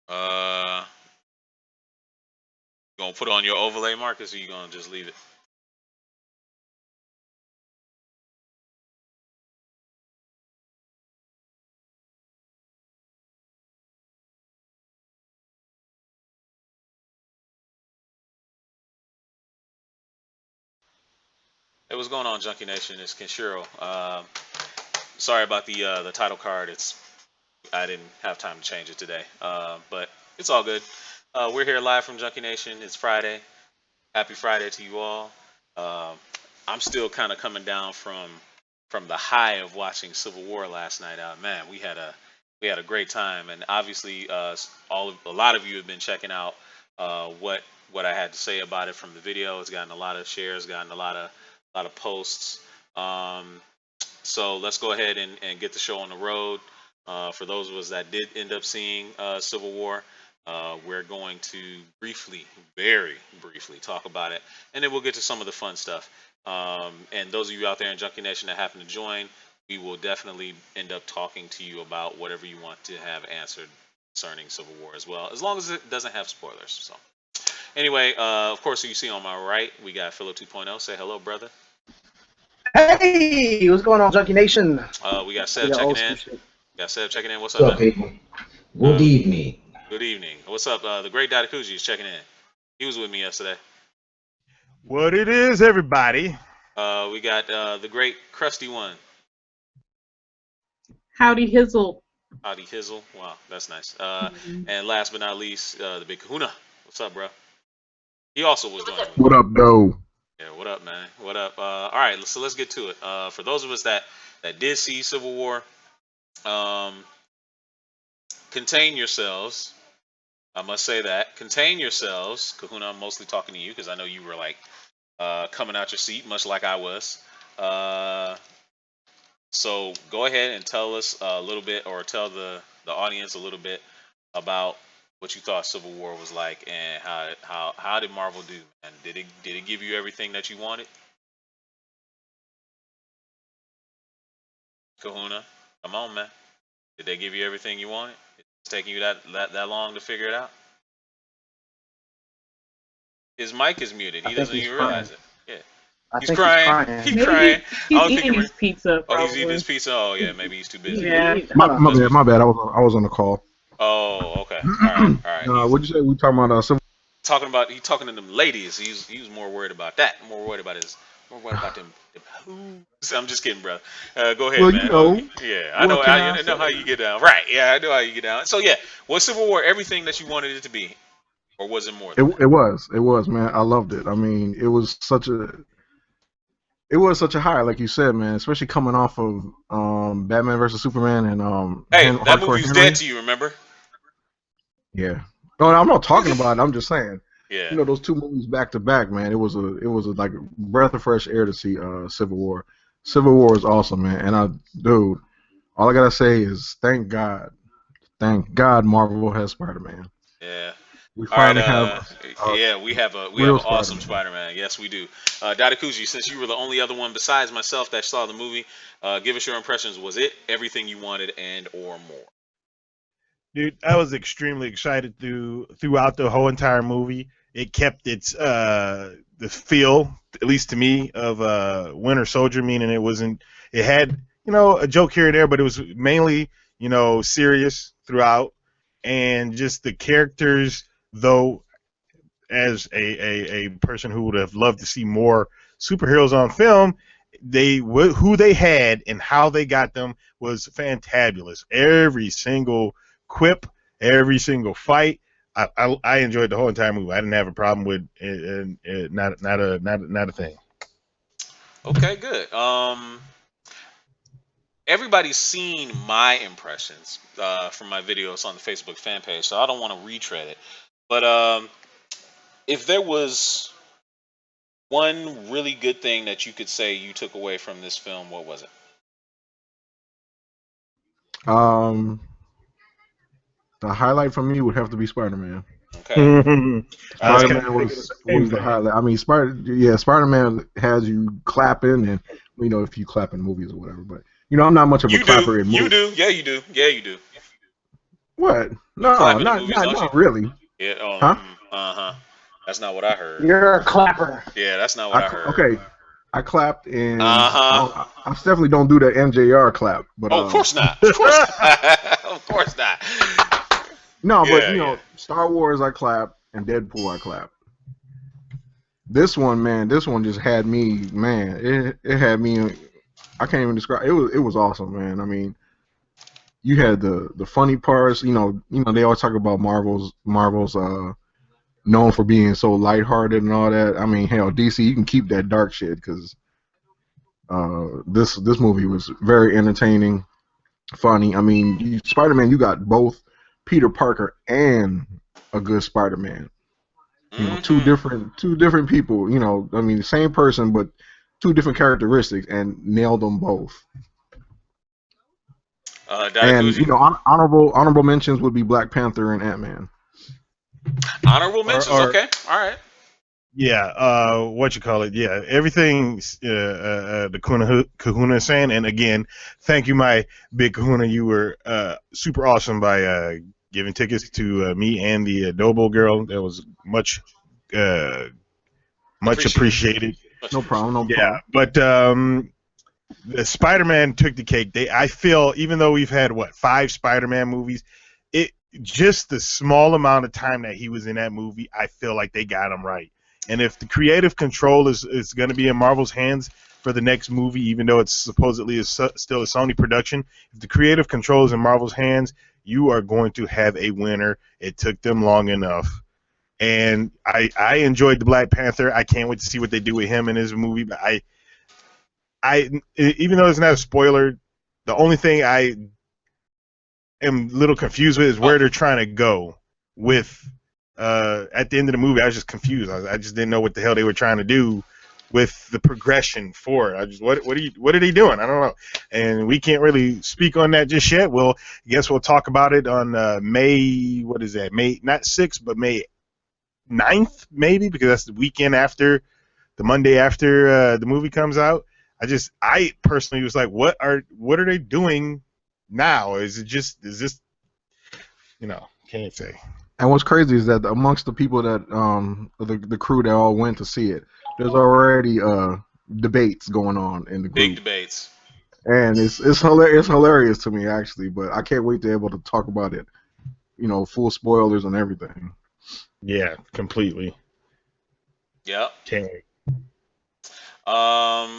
Uh, you gonna put on your overlay, Marcus, or you gonna just leave it? Hey, what's going on, Junkie Nation? It's Kenshiro. Sorry about the title card. I didn't have time to change it today, but it's all good. We're here live from Junkie Nation. It's Friday. Happy Friday to you all. Um, I'm still kind of coming down from the high of watching Civil War last night. Man, we had a great time, and obviously, a lot of you have been checking out what I had to say about it from the video. It's gotten a lot of shares, gotten a lot of posts. Um, so let's go ahead and get the show on the road. For those of us that did end up seeing Civil War, we're going to briefly, very briefly, talk about it, and then we'll get to some of the fun stuff. And those of you out there in Junkie Nation that happen to join, we will definitely end up talking to you about whatever you want to have answered concerning Civil War as well, as long as it doesn't have spoilers. So, anyway, of course, you see on my right, we got Philo 2.0. Say hello, brother. Hey, what's going on, Junkie Nation? We got We Seb got checking old in. school shit. Got Seb checking in. What's up, What's up, man? people? Good evening. Good evening. What's up? The great Dadakuji is checking in. He was with me yesterday. What it is, everybody? We got the great Crusty One. Howdy Hizzle. Howdy Hizzle. Wow, that's nice. And last but not least, the big Kahuna. What's up, bro? He also was joining me. What up, though? Yeah, what up, man? What up? All right, so let's get to it. For those of us that did see Civil War, um, contain yourselves. I must say that. Contain yourselves. Kahuna, I'm mostly talking to you because I know you were like coming out your seat, much like I was. Uh, so go ahead and tell us a little bit, or tell the audience a little bit about what you thought Civil War was like, and how did Marvel do? And did it give you everything that you wanted? Kahuna, come on, man. Did they give you everything you wanted? It's taking you that long to figure it out. His mic is muted. I He think doesn't he's even crying. realize it. Yeah. I He's think crying. he's He's Maybe crying. he's I don't think eating he. his pizza, Oh, he's eating probably. his pizza. Oh yeah, maybe he's too busy. Yeah. My, Hold on. my Let's bad, be. my bad. I was on the call. Oh, okay. All right, all right. He's What'd you say? We talking about civil? he's talking to them ladies. He was more worried about that. More worried about them hoes. I'm just kidding, bro. Go ahead, Well, man. Yeah, I know. what can I I know how say? you get down. Right. Yeah, I know how you get down. So yeah, was Civil War everything that you wanted it to be, or was it more It than that? it was, man. I loved it. I mean, it was such a high, like you said, man. Especially coming off of Batman versus Superman and Hey, that Hardcore movie was dead Henry. to you. Remember? Yeah. No, I'm not talking about it. I'm just saying. Yeah. Those two movies back to back, man. It was a like breath of fresh air to see Civil War. Civil War is awesome, man. And dude, all I gotta say is thank God, Marvel has Spider-Man. Yeah. We All right. finally have a Yeah, we have real an awesome Spider-Man. Spider-Man. Yes, we do. Dadakuji, since you were the only other one besides myself that saw the movie, give us your impressions. Was it everything you wanted and or more? Dude, I was extremely excited throughout the whole entire movie. It kept its the feel, at least to me, of Winter Soldier, meaning it had, a joke here and there, but it was mainly, serious throughout. And just the characters, though, as a person who would have loved to see more superheroes on film, who they had and how they got them was fantabulous. Every single quip, every single fight, I enjoyed the whole entire movie. I didn't have a problem with it, not a thing. Okay, good. Everybody's seen my impressions from my videos on the Facebook fan page, so I don't want to retread it. But if there was one really good thing that you could say you took away from this film, what was it? Um, the highlight for me would have to be Spider-Man. Okay. I was Uh, kind Spider-Man of thinking the same was the thing. highlight. I mean, Spider-Man has you clapping, and if you clap in movies or whatever. But I'm not much of a you do. clapper in You movies. do. Yeah, you do. Yeah, you do. What? You No, clap in the not movies, not don't you? not really. Yeah. Oh, Huh? uh-huh. That's not what I heard. You're a clapper. Yeah, that's not what I heard. Okay. I clapped and Uh-huh. I definitely don't do the MJR clap, but Oh, of course not. Of course not. Of course not. no, but Yeah, you yeah. know, Star Wars I clap and Deadpool I clap. This one, man, this one just had me, man. It had me. I can't even describe. It was awesome, man. I mean, you had the funny parts. You know they always talk about Marvel's known for being so lighthearted and all that. I mean, hell, DC, you can keep that dark shit because this movie was very entertaining, funny. I mean, Spider-Man, you got both Peter Parker and a good Spider-Man. You know, two Mm-hmm. different people. You know, I mean, the same person, but two different characteristics, and nailed them both. And Datakuji? you know, honorable mentions would be Black Panther and Ant-Man. Honorable mentions. or Okay. All right. yeah, what you call it? Yeah, everything the Kahuna is saying. And again, thank you, my big Kahuna. You were super awesome by giving tickets to me and the Adobo girl. That was uh, much Appreciate it. appreciated. Much No problem, appreciated. no Yeah, problem. but the Spider-Man took the cake. I feel, even though we've had what 5 Spider-Man movies, it just the small amount of time that he was in that movie, I feel like they got him right. And if the creative control is going to be in Marvel's hands for the next movie, even though it's supposedly still a Sony production, if the creative control is in Marvel's hands, you are going to have a winner. It took them long enough. And I enjoyed the Black Panther. I can't wait to see what they do with him in his movie. But even though it's not a spoiler, the only thing I am a little confused with is Oh, where they're trying to go with. At the end of the movie, I was just confused. I just didn't know what the hell they were trying to do with the progression for it. I just what are they doing? I don't know, and we can't really speak on that just yet. Well, I guess we'll talk about it on May. What is that? May not 6th, but May 9th, maybe, because that's the weekend after the Monday after the movie comes out. I personally was like, what are they doing now? Is this can't say. And what's crazy is that amongst the people that the crew that all went to see it, there's already debates going on in the big group, debates. and it's hilarious to me actually. But I can't wait to be able to talk about it. You know, full spoilers and everything. Yeah, completely. Yep. Can't wait.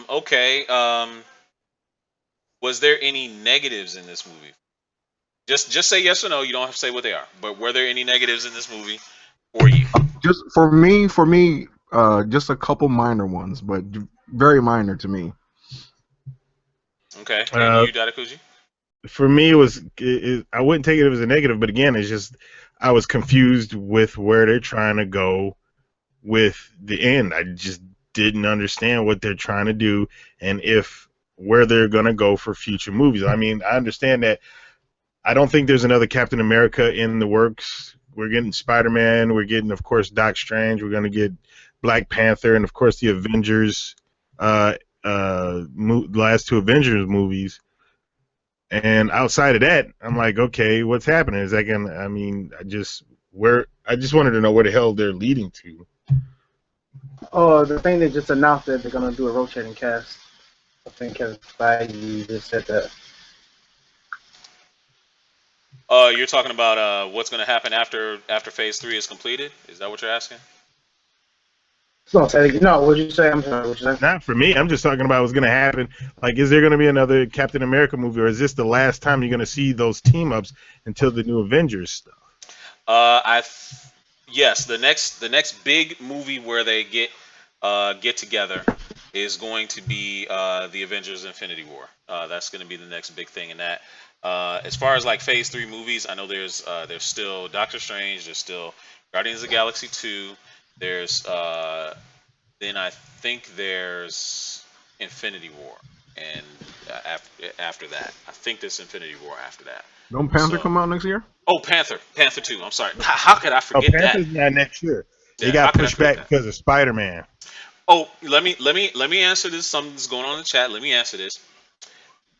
Okay. Was there any negatives in this movie? Just say yes or no. You don't have to say what they are. But were there any negatives in this movie for you? Just for me, just a couple minor ones, but very minor to me. Okay. And Uh, you, Datakuji? for me, I wouldn't take it as a negative, but again, it's just I was confused with where they're trying to go with the end. I just didn't understand what they're trying to do and if where they're gonna go for future movies. I mean, I understand that. I don't think there's another Captain America in the works. We're getting Spider-Man. We're getting, of course, Doc Strange. We're gonna get Black Panther, and of course, the Avengers. Last 2 Avengers movies. And outside of that, I'm like, okay, what's happening? Is that gonna? I mean, I just wanted to know where the hell they're leading to. Oh, the thing they just announced that they're gonna do a rotating cast. I think Kevin Feige just said that. You're talking about what's going to happen after Phase 3 is completed. Is that what you're asking? No, no, what'd you say? I'm sorry. What'd you say? Not for me. I'm just talking about what's going to happen. Like, is there going to be another Captain America movie, or is this the last time you're going to see those team ups until the new Avengers stuff? Yes, the next big movie where they get together is going to be the Avengers Infinity War. That's going to be the next big thing in that. As far as like Phase 3 movies, I know there's still Doctor Strange, there's still Guardians of the Galaxy 2, there's then I think there's Infinity War, and after that, I think there's Infinity War after that. Don't Panther So, come out next year? oh, Panther 2. I'm sorry. How could I Oh, forget that? Panther's not next year. They Yeah, how got could I pushed forget back that? because of Spider-Man. Oh, let me answer this. Something's going on in the chat. Let me answer this.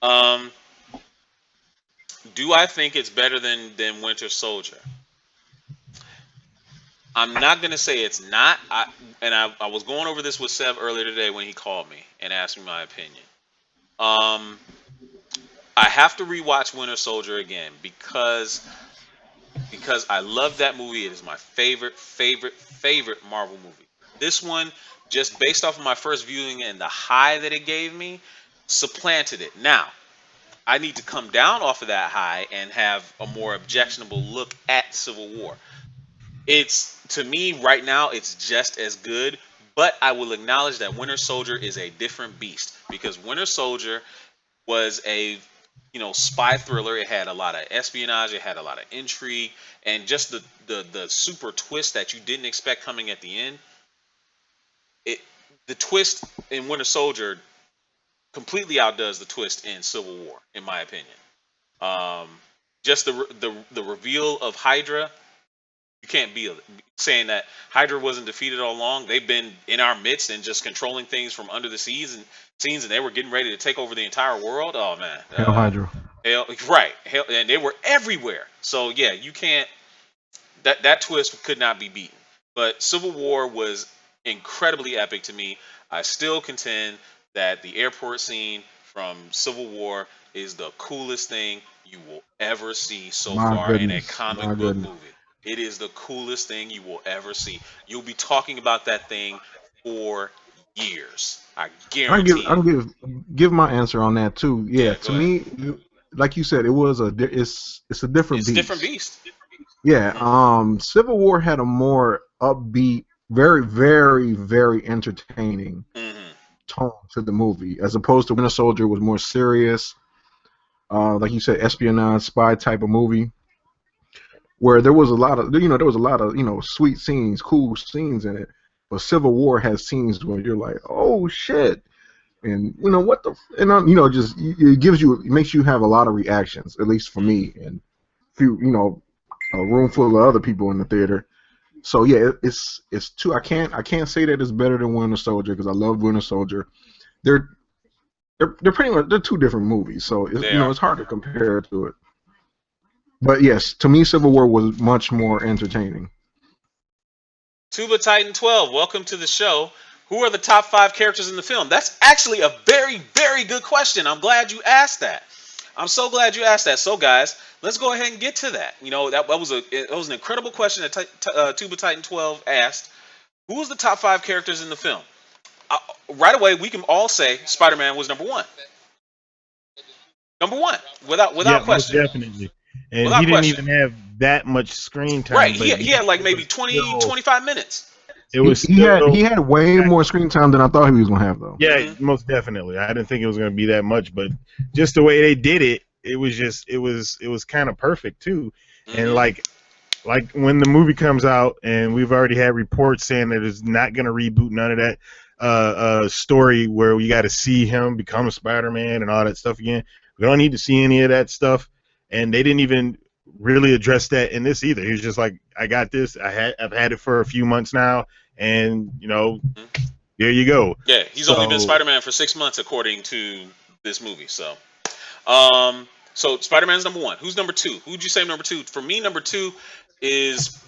Um, Do I think it's better than Winter Soldier? I'm not gonna say it's not. I was going over this with Sev earlier today when he called me and asked me my opinion. Um, I have to rewatch Winter Soldier again because I love that movie. It is my favorite Marvel movie. This one, just based off of my first viewing and the high that it gave me, supplanted it. Now, I need to come down off of that high and have a more objectionable look at Civil War. It's to me right now, it's just as good, but I will acknowledge that Winter Soldier is a different beast because Winter Soldier was a spy thriller. It had a lot of espionage, it had a lot of intrigue, and just the super twist that you didn't expect coming at the end. It the twist in Winter Soldier completely outdoes the twist in Civil War, in my opinion. Um, just the reveal of Hydra. You can't be saying that Hydra wasn't defeated all along. They've been in our midst and just controlling things from under the scenes, and they were getting ready to take over the entire world. Oh man, Hell Hydra. hell, right, hell, and they were everywhere. So yeah, you can't. That twist could not be beaten. But Civil War was incredibly epic to me. I still contend that the airport scene from Civil War is the coolest thing you will ever see so My far in a goodness. comic My book goodness. movie. It is the coolest thing you will ever see. You'll be talking about that thing for years. I I give guarantee I it. give my answer on that too. Yeah, Yeah, go to ahead. me, like you said, it's a different It's a different beast. beast. Yeah, Hmm. Civil War had a more upbeat, very entertaining Hmm. tone to the movie, as opposed to Winter Soldier was more serious, like you said, espionage, spy type of movie, where there was a lot of sweet scenes, cool scenes in it. But Civil War has scenes where you're like, oh shit, and what the, and just it makes you have a lot of reactions, at least for me, and few, a room full of other people in the theater. So yeah, it's two. I can't say that it's better than Winter Soldier because I love Winter Soldier. They're they're pretty much they're two different movies, so They are. it's hard to compare to it. But yes, to me, Civil War was much more entertaining. Tuba Titan 12, welcome to the show. Who are the top five characters in the film? That's actually a very good question. I'm glad you asked that. I'm so glad you asked that. So, guys, let's go ahead and get to that. That was an incredible question that Tuba Titan 12 asked. Who was the top five characters in the film? Uh, right away, we can all say Spider-Man was number one. Number one, Yeah, without most question. definitely. And he Without didn't question. even have that much screen Right. time, He, but he had like it maybe was 20, still 25 minutes. it He was he had he still had way more screen time than I thought he was gonna have though. yeah, Hmm. most definitely. I didn't think it was going to be that much, but just the way they did it, it was kind of perfect too. And Hmm. like when the movie comes out, and we've already had reports saying that it's not going to reboot none of that story where we got to see him become a Spider-Man and all that stuff again. We don't need to see any of that stuff, and they didn't even really address that in this either. He was just like, "I got this. I've had it for a few months now, and there you go." Yeah, he's only been So Spider-Man for 6 months, according to this movie. So Spider-Man's number one. Who's number two? Who'd you say number two? For me, number two is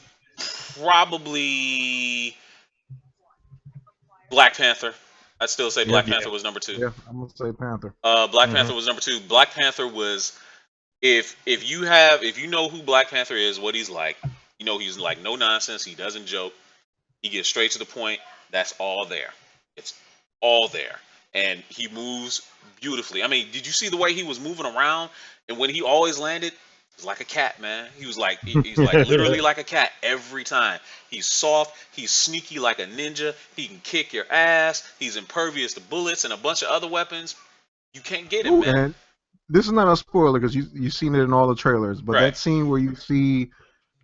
probably Black Panther. I'd still say Yeah, Black yeah. Panther was number two. yeah, I'm gonna say Panther. Black Hmm. Panther was number two. Black Panther was if you know who Black Panther is, what he's like, he's like no nonsense. He doesn't joke. He gets straight to the point. That's all there. It's all there. And he moves beautifully. I mean, did you see the way he was moving around? And when he always landed, it was like a cat, man. He's like literally like a cat every time. He's soft, he's sneaky like a ninja, he can kick your ass, he's impervious to bullets and a bunch of other weapons. You can't get him, Ooh, man. and this is not a spoiler because you've seen it in all the trailers. But Right. that scene where you see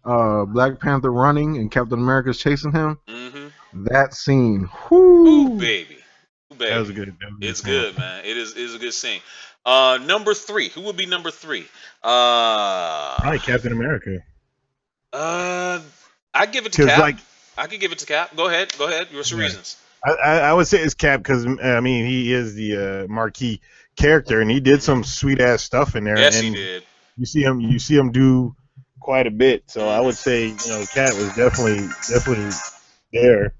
Black Panther running and Captain America's chasing him, Mm-hmm. that scene, Ooh, whoo, baby. Ooh, That was baby. a good It's scene. good, man. It is a good scene. Number three. Who would be number three? Probably Captain America, Uh, I give it to because Cap. like I could give it to Cap. Go ahead. Go ahead. What's your yeah, reasons? I would say it's Cap because I mean he is the marquee character and he did Hmm. some sweet ass stuff in there Yes, he and did. you see him do quite a bit. So I would say, Cat was definitely there.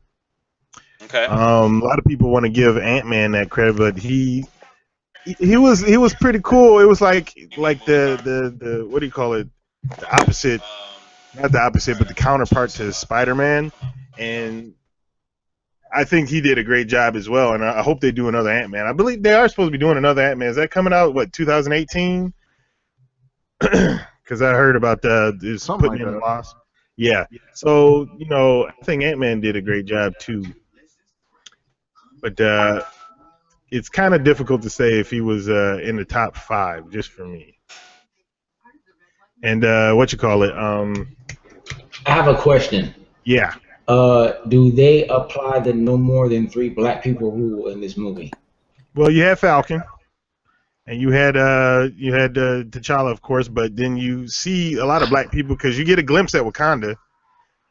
Okay. A lot of people want to give Ant-Man that credit, but he was pretty cool. It was like the what do you call it? The opposite, not the opposite, but the counterpart to Spider-Man, and I think he did a great job as well. And I hope they do another Ant-Man. I believe they are supposed to be doing another Ant-Man. Is that coming out 2018? Because I heard about this Something putting like in the that. loss. Yeah. So I think Ant-Man did a great job too. But it's kind of difficult to say if he was in the top 5 just for me. And what you call it? I have a question. Yeah. Do they apply the no more than 3 black people rule in this movie? Well, you had Falcon, and you had T'Challa, of course, but then you see a lot of black people because you get a glimpse at Wakanda,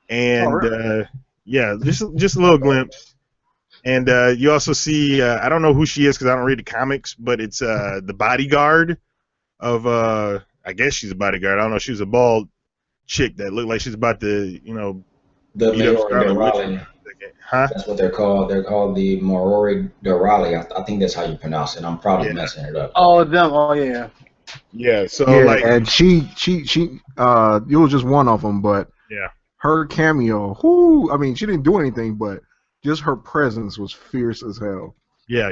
and yeah, just a little glimpse. And you also see I don't know who she is because I don't read the comics, but it's the bodyguard of I guess she's a bodyguard. I don't know. She was a bald chick that looked like she's about to The beat up Maori Scarlet Witch. Dorali. Huh? That's what they're called. They're called the Maori Dorali. I think that's how you pronounce it. I'm probably Yeah. messing it up. Oh, them. Oh, yeah. Yeah. So Yeah, like and she it was just one of them, but yeah. her cameo, whoo, I mean, she didn't do anything, but just her presence was fierce as hell. Yeah.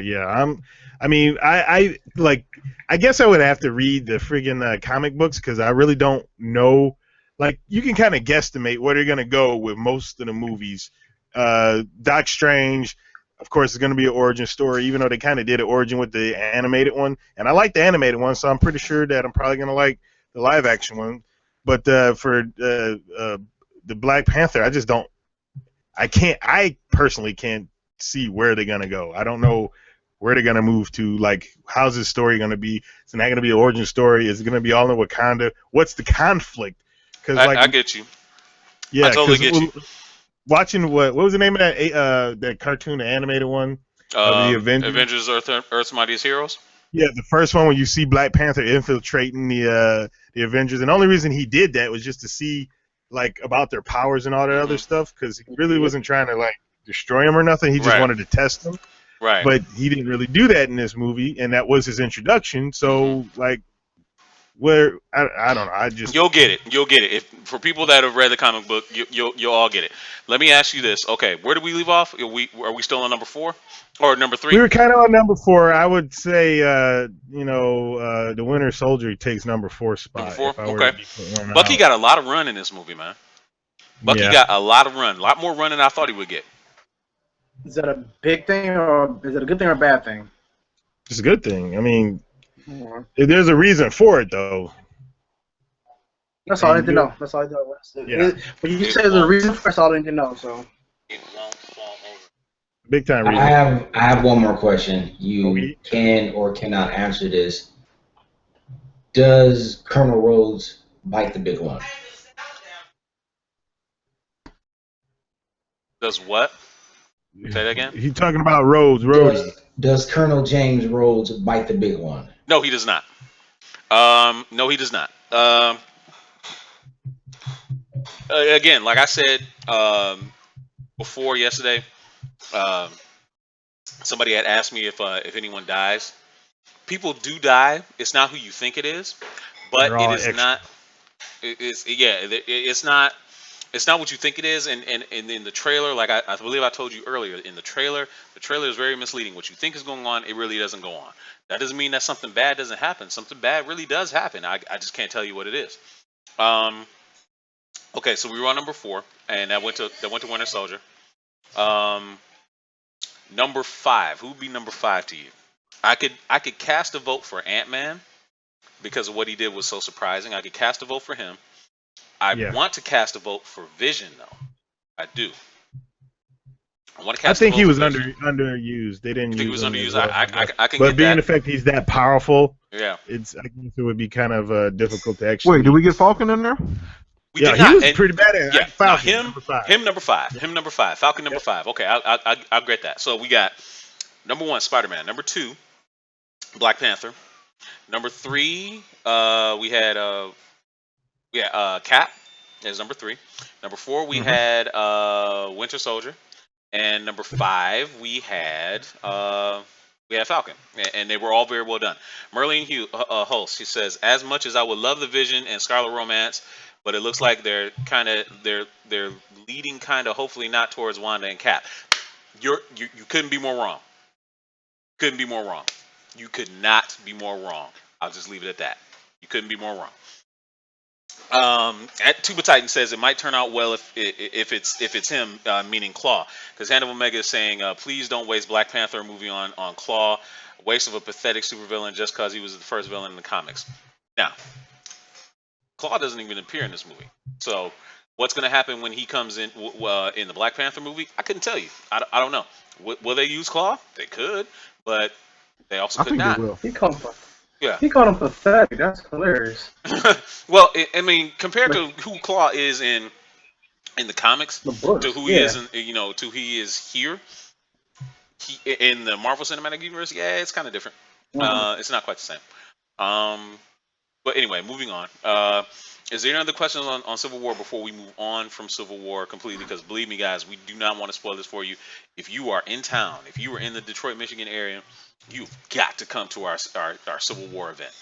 I guess I would have to read the friggin' comic books because I really don't know. Like, you can kind of guesstimate where they're gonna go with most of the movies. Doc Strange, of course, is gonna be an origin story, even though they kind of did an origin with the animated one, and I like the animated one, so I'm pretty sure that I'm probably gonna like the live action one. But for the Black Panther, I just don't. I personally can't see where they're gonna go. I don't know where they're gonna move to. Like, how's this story gonna be? Is it not gonna be an origin story? Is it gonna be all in Wakanda? What's the conflict? Because I get you. yeah, I totally get you. Watching what was the name of that cartoon, the animated one of the Avengers? Avengers Earth's Mightiest Heroes. Yeah, the first one when you see Black Panther infiltrating the Avengers, and the only reason he did that was just to see like about their powers and all that other stuff, because he really wasn't trying to like destroy them or nothing. He just Right. wanted to test them. Right. But he didn't really do that in this movie, and that was his introduction. So like, where I don't know. I just You'll get it. You'll get it. If for people that have read the comic book, you'll all get it. Let me ask you this. Okay, where do we leave off? Are we still on number 4 or number 3? we were kind of on number 4. I would say the Winter Soldier takes number 4 spot. Number 4. if I were to Okay. be putting one Bucky out. got a lot of run in this movie, man. Bucky Yeah. got a lot of run, a lot more run than I thought he would get. Is that a big thing or is it a good thing or a bad thing? It's a good thing. I mean, Mhm. there's a reason for it though. That's all I need to And know. That's all I need to know. Yeah. When you say there's a reason for it, that's all I need to know. So It won't fall over. Big time I reason. have one more question. You Okay. can or cannot answer this. Does Colonel Rhodes bite the big one? Does what? Say that again. He talking about Rhodes. Rhodey. Does Colonel James Rhodes bite the big one? No, he does not. No, he does not. Again, like I said before yesterday, somebody had asked me if anyone dies. People do die. It's not who you think it is, but They're all it is extra. not. It's not. It's not what you think it is. And in the trailer, like I believe I told you earlier, in the trailer is very misleading. What you think is going on, it really doesn't go on. That doesn't mean that something bad doesn't happen. Something bad really does happen. I just can't tell you what it is. Okay, so we were on number 4, and that went to Winter Soldier. Number 5. Who would be number 5 to you? I could cast a vote for Ant-Man because of what he did was so surprising. I could cast a vote for him. I Yeah. want to cast a vote for Vision though. I do. I want to I cast. think a vote he was for Vision. underused. They didn't You think he use was him underused? as well. I can But get being that. the fact he's that powerful, Yeah, I guess it would be kind of difficult to actually. Wait, did we get Falcon in there? we Yeah, did he not. was And- pretty bad at yeah, Falcon, now number 5. him number 5. Him number 5. Falcon number 5. Okay, I'll get that. So we got number 1, Spider-Man. Number 2, Black Panther. Number 3, we had Cap is number 3. Number 4, we Mhm. had Winter Soldier, and number 5, we had Falcon, and they were all very well done. Merlene Hulse, he says, as much as I would love the Vision and Scarlet Romance, but it looks like they're leading kind of hopefully not towards Wanda and Cap. You couldn't be more wrong. Couldn't be more wrong. You could not be more wrong. I'll just leave it at that. You couldn't be more wrong. At Tuba Titan says it might turn out well if it's him, meaning Claw, because Hand of Omega is saying, please don't waste Black Panther movie on Claw, waste of a pathetic supervillain just because he was the first villain in the comics. Now, Claw doesn't even appear in this movie, so what's going to happen when he comes in in the Black Panther movie? I couldn't tell you. I don't know. Will they use Claw? They could, but they also I could think they not. will. Yeah. He called him pathetic. That's hilarious. Well, I mean, compared to who Claw is in the comics The books. to who he Yeah. is to who he is here, in the Marvel Cinematic Universe, yeah, it's kind of different. It's not quite the same. But anyway, moving on. Is there any other questions on Civil War before we move on from Civil War completely? Because believe me, guys, we do not want to spoil this for you. If you are in town, if you are in the Detroit, Michigan area, you've got to come to our Civil War event.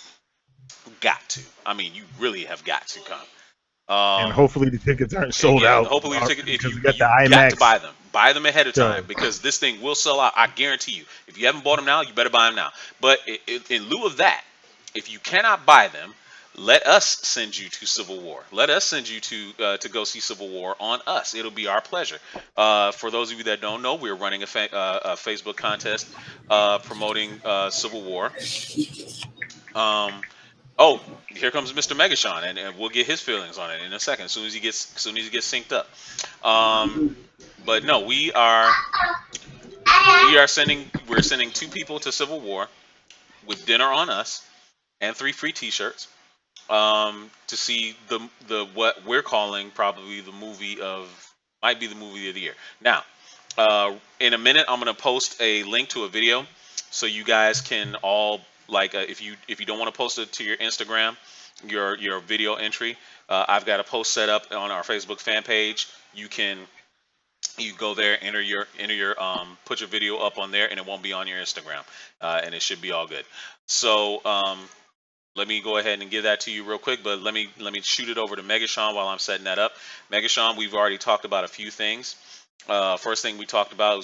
Got to. I mean, you really have got to come. And hopefully the tickets aren't sold yeah, out. hopefully the ticket, if because you we got the got to IMAX. buy them ahead of So- time, because this thing will sell out. I guarantee you. If you haven't bought them now, you better buy them now. But in lieu of that, if you cannot buy them, let us send you to Civil War. Let us send you to go see Civil War on us. It'll be our pleasure. For those of you that don't know, we're running a Facebook contest promoting Civil War. Oh, here comes Mr. Megashon, and we'll get his feelings on it in a second, as soon as he gets synced up. But no, we're sending 2 people to Civil War with dinner on us and 3 free T-shirts, to see the what we're calling probably might be the movie of the year. Now, in a minute, I'm gonna post a link to a video, so you guys can all, like, if you don't want to post it to your Instagram, your video entry, I've got a post set up on our Facebook fan page. You go there, put your video up on there, and it won't be on your Instagram, and it should be all good. So let me go ahead and give that to you real quick, but let me shoot it over to Megashon while I'm setting that up. Megashon, we've already talked about a few things. First thing we talked about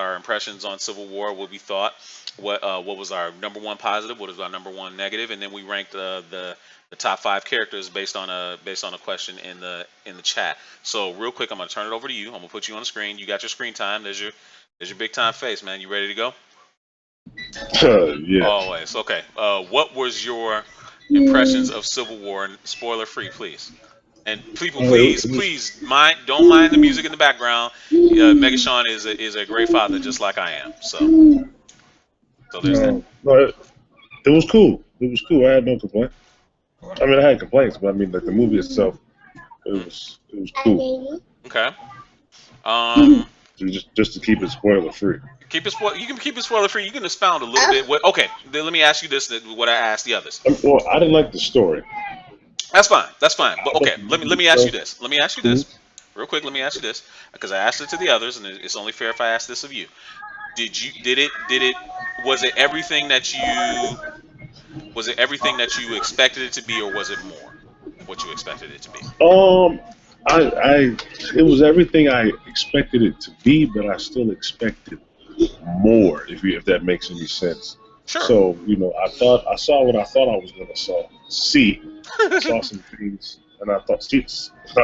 our impressions on Civil War, what we thought, what was our number 1 positive, what was our number 1 negative, and then we ranked the top 5 characters based on a question in the chat. So real quick, I'm gonna turn it over to you. I'm gonna put you on the screen. You got your screen time. There's your big time face, man. You ready to go? Yeah. Always. Okay. What was your impressions of Civil War? Spoiler free, please. And people, please don't mind the music in the background. Megashon is a great father, just like I am. So there's that. No, it was cool. It was cool. I had no complaint. I mean, I had complaints, but I mean, like the movie itself, it was cool. Okay. Just to keep it spoiler free. You can keep it spoiler free. You can expound a little bit. Okay. Then let me ask you this. What I asked the others. Well, I didn't like the story. That's fine. But okay. Let me ask you this. Real quick. Let me ask you this, because I asked it to the others, and it's only fair if I ask this of you. Was it everything that you expected it to be, or was it more than what you expected it to be? It was everything I expected it to be, but I still expected more. If that makes any sense. Sure. So I saw what I thought I was going to see. I saw some things, and I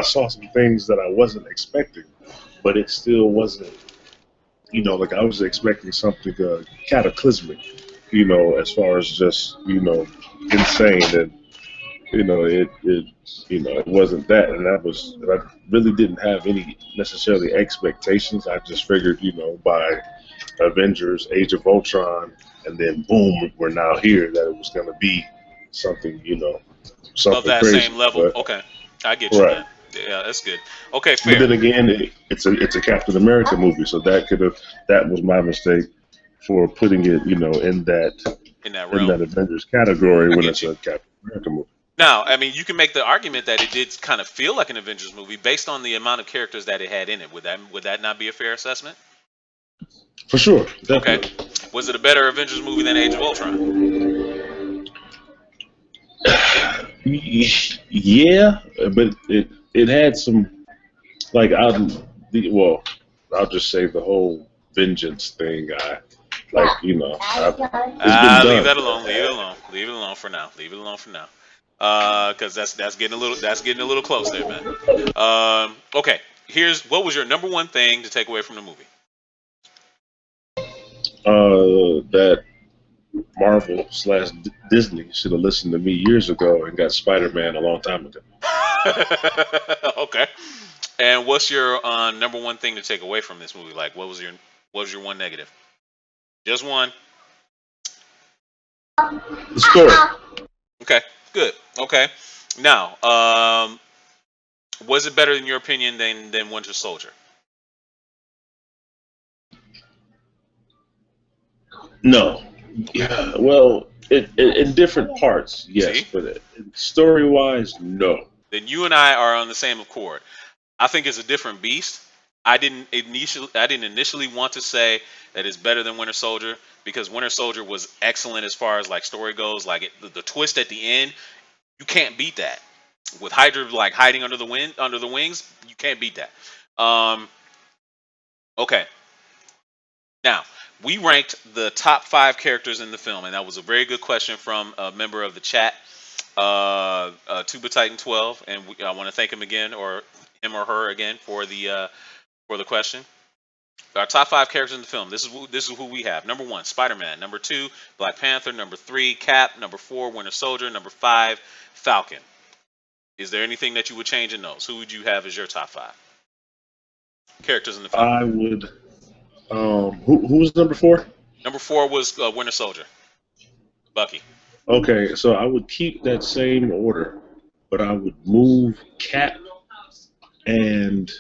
saw some things that I wasn't expecting, but it still wasn't. Like I was expecting something cataclysmic. As far as just insane, and it wasn't that, and I really didn't have any necessarily expectations. I just figured, by Avengers, Age of Ultron, and then boom, we're now here, that it was going to be something, something of that crazy. same level. But, okay, I get you, right. man. Yeah, that's good. Okay, fair. But then again, it's a Captain America movie, so that was my mistake for putting it, in that in that in realm. that Avengers category I when get it's you. a Captain America movie. Now, I mean, you can make the argument that it did kind of feel like an Avengers movie based on the amount of characters that it had in it. Would that not be a fair assessment? For sure, Okay. definitely. Was it a better Avengers movie than Age of Ultron? Yeah, but it had some like I'll just say the whole vengeance thing. It's been Leave done. that alone. Leave it alone. Leave it alone for now. Leave it alone for now. Because that's getting a little close there, man. Okay. Here's what was your number one thing to take away from the movie? That Marvel / Disney should have listened to me years ago and got Spider-Man a long time ago. Okay. And what's your number one thing to take away from this movie? Like, what was your one negative? Just one. The story. Okay. Good. Okay. Now, was it better in your opinion than Winter Soldier? No. Yeah, well, in different parts, yes, See? but story-wise, no. Then you and I are on the same accord. I think it's a different beast. I didn't initially want to say that it's better than Winter Soldier because Winter Soldier was excellent as far as like story goes. Like the twist at the end, you can't beat that. With Hydra like hiding under the wings, you can't beat that. Um, okay, now we ranked the top 5 characters in the film, and that was a very good question from a member of the chat, Tuba Titan 12, and I want to thank him again, or him or her again, for the question. Our top 5 characters in the film. This is who we have. Number 1, Spider-Man. Number 2, Black Panther. Number 3, Cap. Number 4, Winter Soldier. Number 5, Falcon. Is there anything that you would change in those? Who would you have as your top 5 characters in the film? I would. Who was number 4? Number 4 was Winter Soldier, Bucky. Okay, so I would keep that same order, but I would move Cap and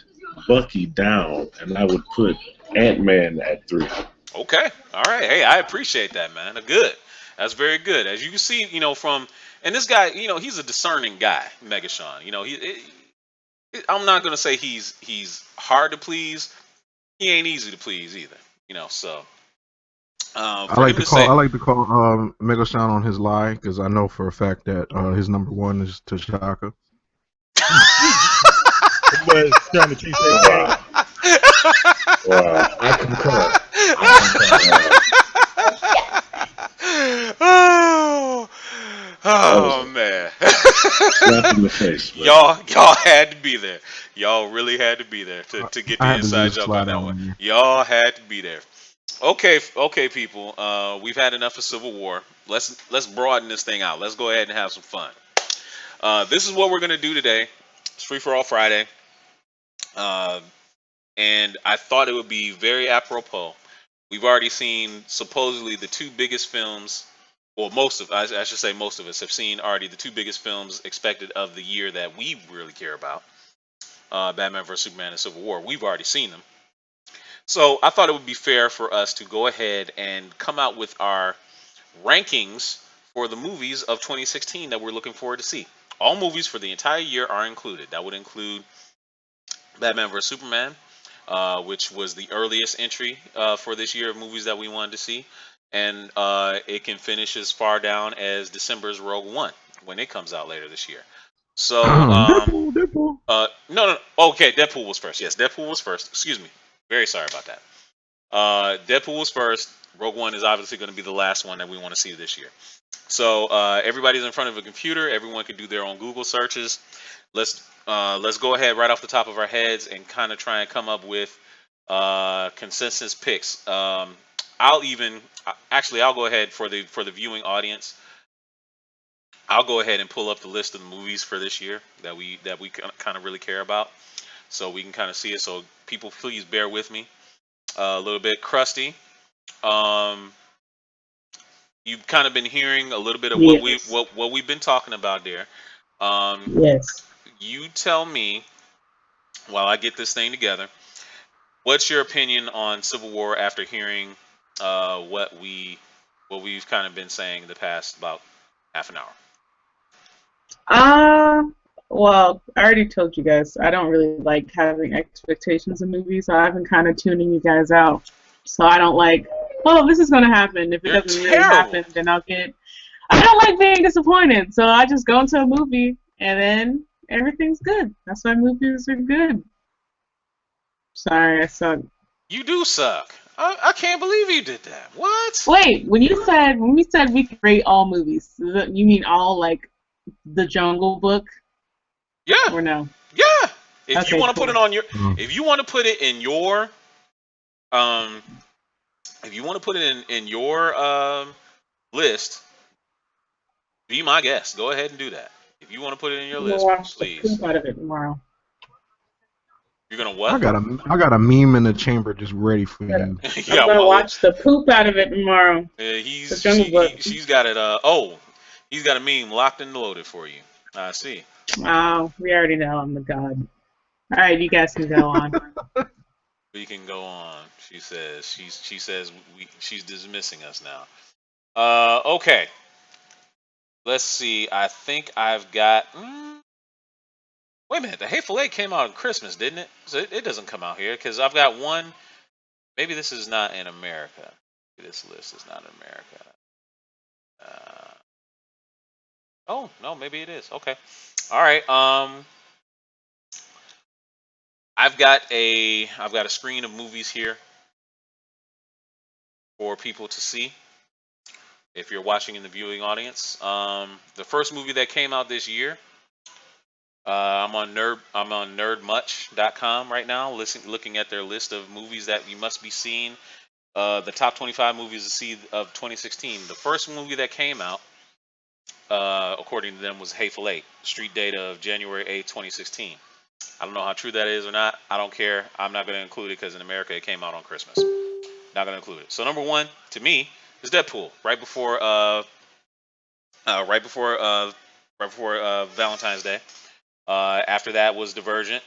Bucky down, and I would put Ant-Man at 3. Okay, all right. Hey, I appreciate that, man. Good. That's very good. As you can see, and this guy, he's a discerning guy, Megashawn. I'm not gonna say he's hard to please. He ain't easy to please either. So I for like him to to call say, I like to call Megashawn on his lie because I know for a fact that his number 1 is T'Chaka. But trying to keep that Wow. I concur. oh man. Slap in the face. But Y'all had to be there. Y'all really had to be there to get the I had to inside just joke slide on that on one. you. Y'all had to be there. Okay, people. We've had enough of Civil War. Let's broaden this thing out. Let's go ahead and have some fun. This is what we're gonna do today. It's Free for All Friday, and I thought it would be very apropos. We've already seen supposedly the 2 biggest films. Well, I should say most of us have seen already the 2 biggest films expected of the year that we really care about. Batman vs Superman and Civil War. We've already seen them. So I thought it would be fair for us to go ahead and come out with our rankings for the movies of 2016 that we're looking forward to see. All movies for the entire year are included. That would include Batman vs Superman, which was the earliest entry for this year of movies that we wanted to see, and it can finish as far down as December's Rogue One when it comes out later this year. So, Deadpool. no. Okay, Deadpool was first. Yes, Deadpool was first. Excuse me. Very sorry about that. Deadpool was first. Rogue One is obviously going to be the last one that we want to see this year. So everybody's in front of a computer. Everyone can do their own Google searches. Let's go ahead right off the top of our heads and kind of try and come up with consensus picks. I'll go ahead for the viewing audience. I'll go ahead and pull up the list of the movies for this year that we kind of really care about, so we can kind of see it. So people, please bear with me a little bit. Krusty, you've kind of been hearing a little bit of Yes. what we've been talking about there. Yes. You tell me while I get this thing together. What's your opinion on Civil War after hearing what we what we've kind of been saying the past about half an hour. Well, I already told you guys I don't really like having expectations of movies, so I've been kind of tuning you guys out. So I don't like, oh, this is gonna happen. If it You're doesn't really terrible. happen, then I don't like being disappointed. So I just go into a movie and then everything's good. That's why movies are good. Sorry, I suck. You do suck. I can't believe you did that. What? Wait, when we said we could rate all movies, you mean all like The Jungle Book Yeah. or no? Yeah. If you Okay, want to put cool. it on your, Mm. if you want to put it in your, um, if you want to put it in your list, be my guest. Go ahead and do that. If you want to put it in your I'm gonna list, watch the please. poop out of it tomorrow. You're gonna I what? got a meme in the chamber just ready for But you. Yeah, I'm gonna well, watch the poop out of it tomorrow. The Jungle Book. she's got it. He's got a meme locked and loaded for you. I see. Oh, we already know I'm the god. All right, you guys can go on. We can go on. She says she's dismissing us now. Okay. Let's see. I think I've got. Wait a minute. The Hateful Eight came out on Christmas, didn't it? So it doesn't come out here because I've got one. Maybe this is not in America. This list is not in America. Oh no, maybe it is. Okay. All right. I've got a screen of movies here for people to see. If you're watching in the viewing audience, the first movie that came out this year, I'm on nerdmuch.com right now, looking at their list of movies that you must be seeing. The top 25 movies to see of 2016. The first movie that came out, according to them, was Hateful Eight. Street date of January 8th, 2016. I don't know how true that is or not. I don't care. I'm not going to include it because in America it came out on Christmas. Not going to include it. So number one to me is Deadpool. Right before Valentine's Day. After that was Divergent.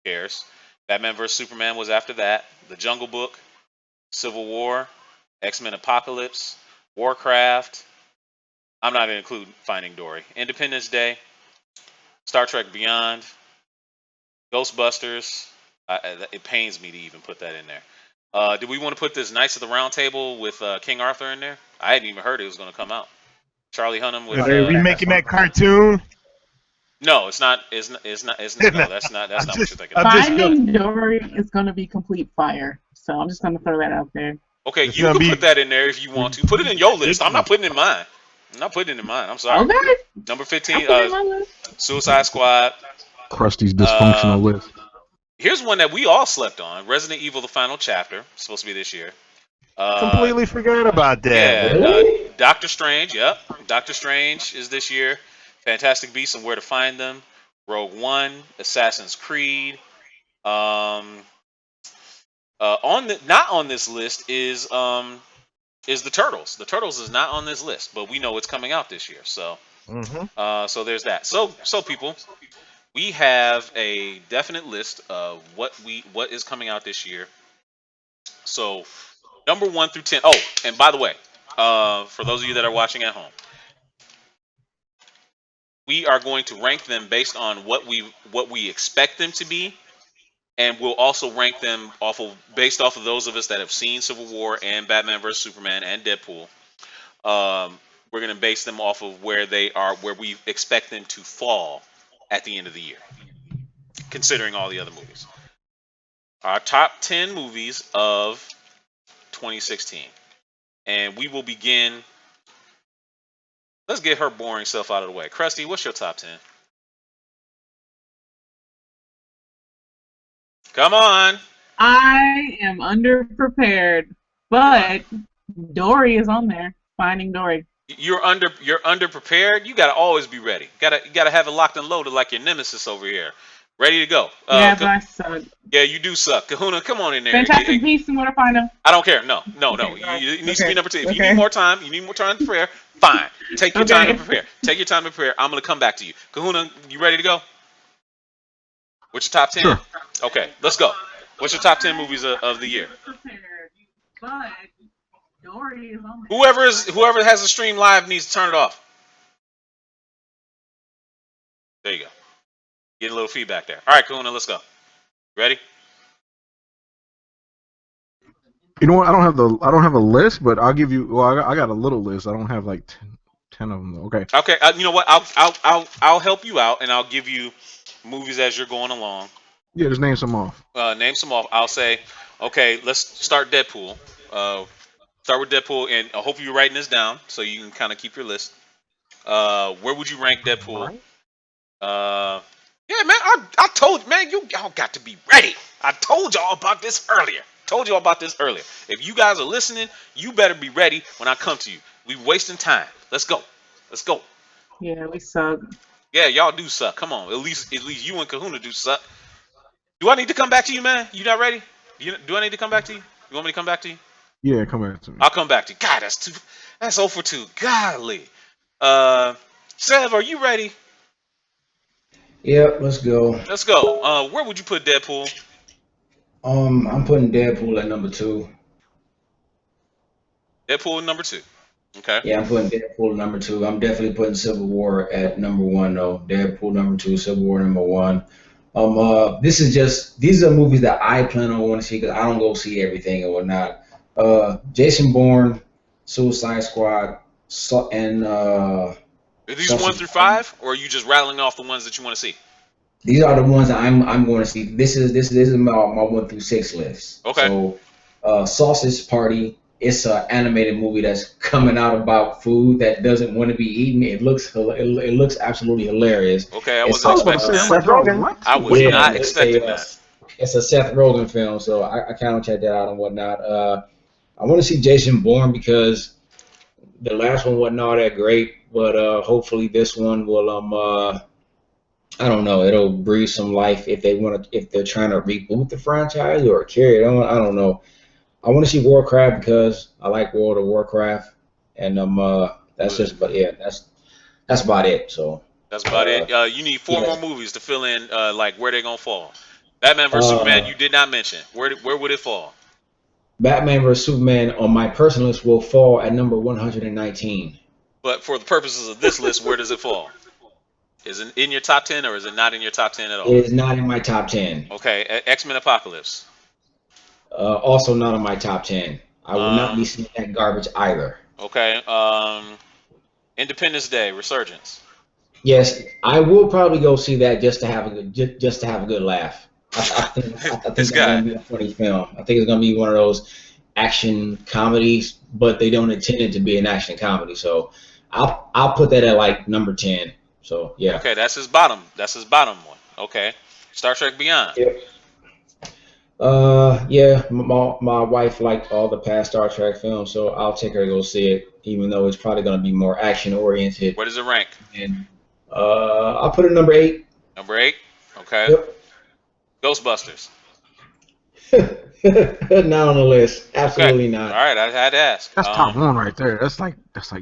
Who cares? Batman vs Superman was after that. The Jungle Book, Civil War, X-Men Apocalypse, Warcraft. I'm not going to include Finding Dory. Independence Day, Star Trek Beyond, Ghostbusters. It pains me to even put that in there. Do we want to put this Knights of the Round Table with King Arthur in there? I hadn't even heard it was going to come out. Charlie Hunnam with. Are they remaking that cartoon? No, it's not. It's not. No, that's not what you're thinking. Finding Dory is going to be complete fire. So I'm just going to throw that out there. Okay, It's you gonna can be- put that in there if you want to. Put it in your list. I'm not putting it in mine. I'm sorry. Okay. Number I'll 15, put it in my list. Suicide Squad. Krusty's dysfunctional list. Here's one that we all slept on. Resident Evil: The Final Chapter. Supposed to be this year. Completely forgot about that. Yeah. Doctor Strange. Yep. Doctor Strange is this year. Fantastic Beasts and Where to Find Them. Rogue One. Assassin's Creed. Not on this list is the Turtles. The Turtles is not on this list, but we know it's coming out this year. So so there's that. So people, we have a definite list of what is coming out this year. So number 1 through 10. Oh, and by the way, for those of you that are watching at home, we are going to rank them based on what we expect them to be, and we'll also rank them based off of those of us that have seen Civil War and Batman vs Superman and Deadpool. We're going to base them off of where they are, where we expect them to fall at the end of the year, considering all the other movies. Our top 10 movies of 2016. And we will begin. Let's get her boring self out of the way. Krusty, what's your top 10? Come on. I am underprepared, but Dory is on there. Finding Dory. You're underprepared. You gotta always be ready. You gotta have it locked and loaded like your nemesis over here, ready to go. Yeah, but I suck. Yeah, you do suck. Kahuna, come on in there. Fantastic Beasts and Where to Find Them. I don't care. No. Okay, You need to be number 10. If you okay. need more time, to prepare. Fine. Take your time to prepare. Take your time to prepare. I'm gonna come back to you. Kahuna, you ready to go? What's your top 10? Sure. Okay, let's go. What's your top 10 movies of the year? Prepared, but Whoever has the stream live needs to turn it off. There you go. Getting a little feedback there. All right, Kuna, let's go. Ready? You know what? I don't have a list, but I'll give you. Well, I got a little list. I don't have like 10 of them though. Okay. Okay. You know what? I'll help you out, and I'll give you movies as you're going along. Yeah, just name some off. Name some off. I'll say, okay, let's start Deadpool. Start with Deadpool, and I hope you're writing this down so you can kind of keep your list. Where would you rank Deadpool? Yeah, man, I told you, man, y'all got to be ready. I told y'all about this earlier. If you guys are listening, you better be ready when I come to you. We wasting time. Let's go. Yeah, we suck. Yeah, y'all do suck. Come on, at least you and Kahuna do suck. Do I need to come back to you, man? You not ready? Do I need to come back to you? You want me to come back to you? Yeah, come back to me. I'll come back to you. God, that's 0 for 2. Golly. Sev, are you ready? Yep, let's go. Let's go. Where would you put Deadpool? I'm putting Deadpool at number 2. Deadpool number 2. Okay. Yeah, I'm putting Deadpool number 2. I'm definitely putting Civil War at number 1 though. Deadpool number 2, Civil War number 1. These are movies that I plan on going to see because I don't go see everything and whatnot. Jason Bourne, Suicide Squad, and Are these 1 through 5, or are you just rattling off the ones that you want to see? These are the ones that I'm going to see. This is my 1 through 6 list. Okay. So, Sausage Party. It's an animated movie that's coming out about food that doesn't want to be eaten. It looks absolutely hilarious. Okay, I wasn't expecting that. I was not expecting that. It's a Seth Rogen film, so I kind of check that out and whatnot. I want to see Jason Bourne because the last one wasn't all that great, but hopefully this one will I don't know, it'll breathe some life if they're trying to reboot the franchise or carry it on. I don't know. I want to see Warcraft because I like World of Warcraft, and that's just, but yeah, that's about it. So that's about it. You need 4 more movies to fill in, like where they're gonna fall. Batman vs Superman, you did not mention. Where would it fall? Batman vs Superman on my personal list will fall at number 119. But for the purposes of this list, where does it fall? Is it in your top 10 or is it not in your top 10 at all? It is not in my top 10. Okay, X-Men Apocalypse. Also not on my top 10. I will not be seeing that garbage either. Okay. Independence Day, Resurgence. Yes, I will probably go see that just to have a good laugh. I think it's going to be a funny film. I think it's going to be one of those action comedies, but they don't intend it to be an action comedy. So I'll put that at like number 10. So yeah. Okay, that's his bottom. One. Okay. Star Trek Beyond. Yep. Yeah, my wife liked all the past Star Trek films, so I'll take her to go see it, even though it's probably going to be more action oriented. Where does it rank? And I'll put it number 8. Number 8. Okay. Yep. Ghostbusters. Not on the list. Absolutely not. All right, I had to ask. That's top 1 right there. That's like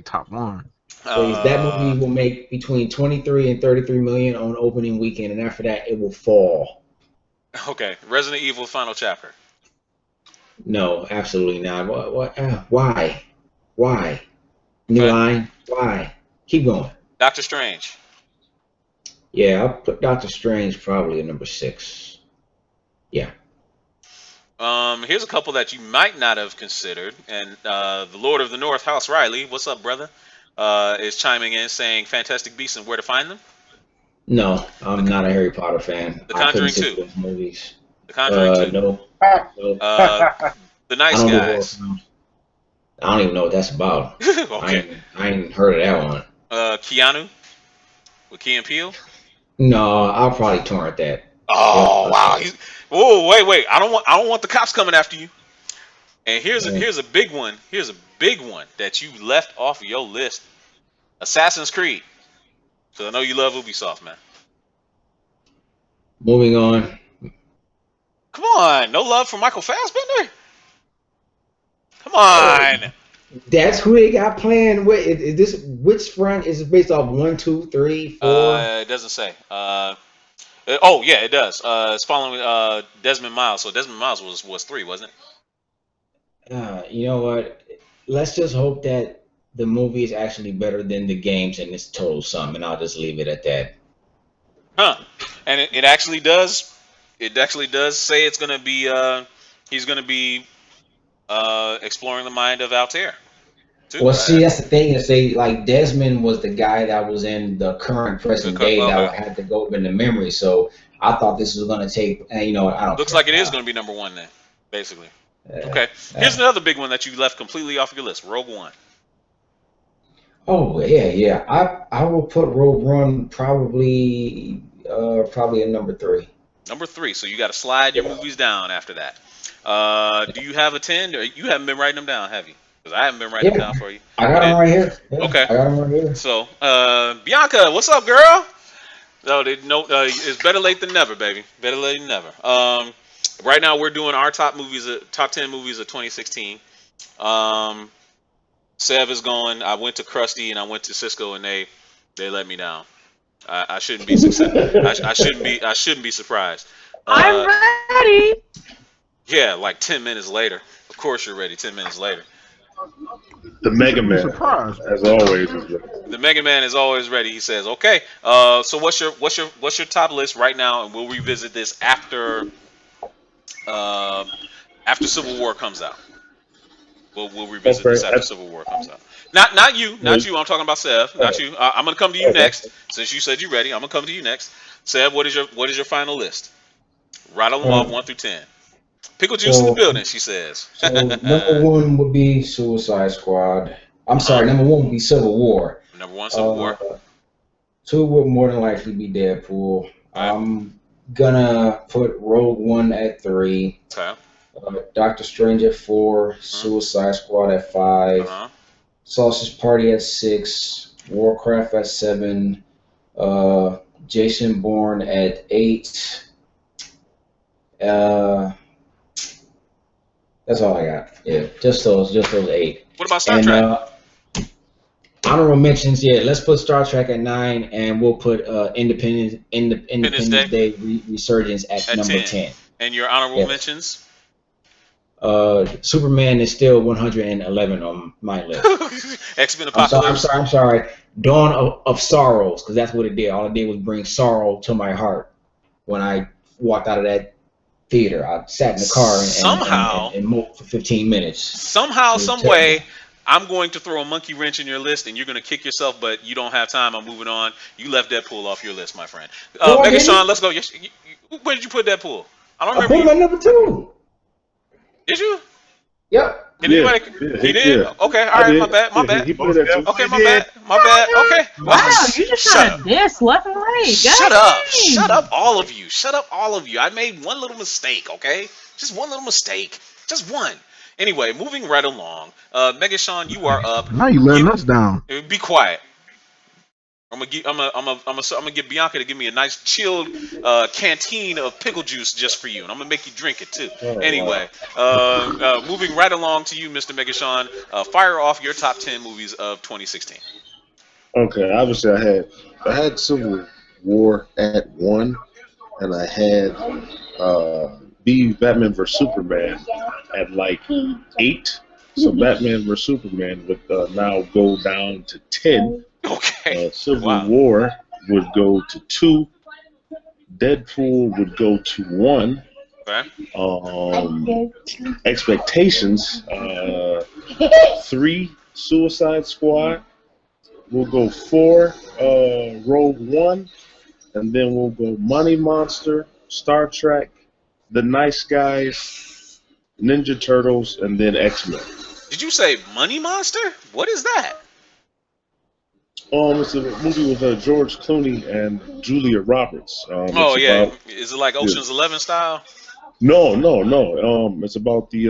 top 1. Please, that movie will make between 23 and 33 million on opening weekend, and after that, it will fall. Okay, Resident Evil Final Chapter. No, absolutely not. What? Why? New line? Why? Keep going. Doctor Strange. Yeah, I'll put Doctor Strange probably at number 6. Yeah. Here's a couple that you might not have considered, and the Lord of the North, House Riley. What's up, brother? Is chiming in saying Fantastic Beasts and Where to Find Them. No, I'm not a Harry Potter fan. The Conjuring 2. Those movies. The Conjuring 2. No. The Nice Guys. I don't even know what that's about. Okay. I ain't heard of that one. Keanu with Key and Peele. No, I'll probably torrent that. Oh wow! Whoa, wait! I don't want the cops coming after you. And here's a big one. Here's a big one that you left off of your list. Assassin's Creed. So I know you love Ubisoft, man. Moving on. Come on, no love for Michael Fassbender? Come on. That's who they got playing. Which front is it based off? 1, 2, 3, 4? It doesn't say. Oh yeah, it does. It's following Desmond Miles. So Desmond Miles was 3, wasn't it? You know what? let's just hope that the movie is actually better than the games and it's total sum, and I'll just leave it at that. Huh? And it actually does. It actually does say it's gonna be. He's gonna be exploring the mind of Altair too. Well, see, that's the thing is they like Desmond was the guy that was in the current present day that Okay. had to go into memory. So I thought this was gonna take, and I don't Looks care. like it is gonna be number one then, basically. Uh, Okay. Here's uh, another big one that you left completely off your list. Rogue One. oh yeah. I will put Rogue One probably at number 3. Number 3. So you got to slide your movies down after that. Do you have a 10? Or you haven't been writing them down, have you? Because I haven't been writing them down for you. I got them right here. Yeah, Okay. I got them right here. So, Bianca, what's up, girl? No, it's better late than never, baby. Better late than never. Right now we're doing our top 10 movies of 2016. Sev is going. I went to Krusty and I went to Cisco, and they let me down. I shouldn't be I shouldn't be surprised. I'm ready. Yeah, like 10 minutes later. Of course you're ready. 10 minutes later. The Mega Man, Surprise. as always, is ready. The Mega Man is always ready. He says, "Okay. So what's your top list right now?" And we'll revisit this after Civil War comes out. We'll revisit this after Civil War comes out. Not you. I'm talking about Sev. Not you. I'm gonna come to you next. Since you said you're ready, I'm gonna come to you next. Sev, what is your final list? Rattle them off 1 through 10. Pickle juice in the building, she says. So number 1 would be Suicide Squad. I'm sorry, number 1 would be Civil War. Number 1, Civil War. 2 would more than likely be Deadpool. Right. I'm gonna put Rogue One at 3. Okay. Doctor Strange at 4. Suicide Squad at 5. Sausage Party at 6. Warcraft at 7. Jason Bourne at 8. That's all I got. Yeah, just those 8. What about Star Trek? Honorable mentions. Yeah, let's put Star Trek at 9, and we'll put Independence Day Resurgence at number 10. And your honorable mentions? Superman is still 111 on my list. X-Men Apocalypse. I'm sorry. Dawn of Sorrows, because that's what it did. All it did was bring sorrow to my heart when I walked out of that theater. I sat in the car and moped for 15 minutes. Somehow, some way, I'm going to throw a monkey wrench in your list, and you're going to kick yourself, but you don't have time. I'm moving on. You left Deadpool off your list, my friend. Mega Sean, let's go. Where did you put Deadpool? I don't remember. I put him at number 2. Did you? Yep. He did? Yeah. Okay, all right, my bad. He put it at 2. Okay, my bad. Okay. Wow, you just trying to diss left and right. Shut up, all of you. I made one little mistake, okay? Just one little mistake. Just one. Anyway, moving right along. Mega Sean, you are up. Now you letting us down. Be quiet. I'm gonna get Bianca to give me a nice chilled canteen of pickle juice just for you, and I'm gonna make you drink it too. Anyway, moving right along to you, Mr. Mega Sean. Fire off your top 10 movies of 2016. Okay, obviously I had Civil War at 1, and I had Batman vs Superman at like 8. So Batman vs Superman would now go down to 10. Okay. Civil War would go to 2. Deadpool would go to 1. Okay. Expectations 3. Suicide Squad. We'll go 4. Rogue One, and then we'll go Money Monster, Star Trek, The Nice Guys, Ninja Turtles, and then X-Men. Did you say Money Monster? What is that? It's a movie with George Clooney and Julia Roberts. Is it like Ocean's 11 style? No. It's about the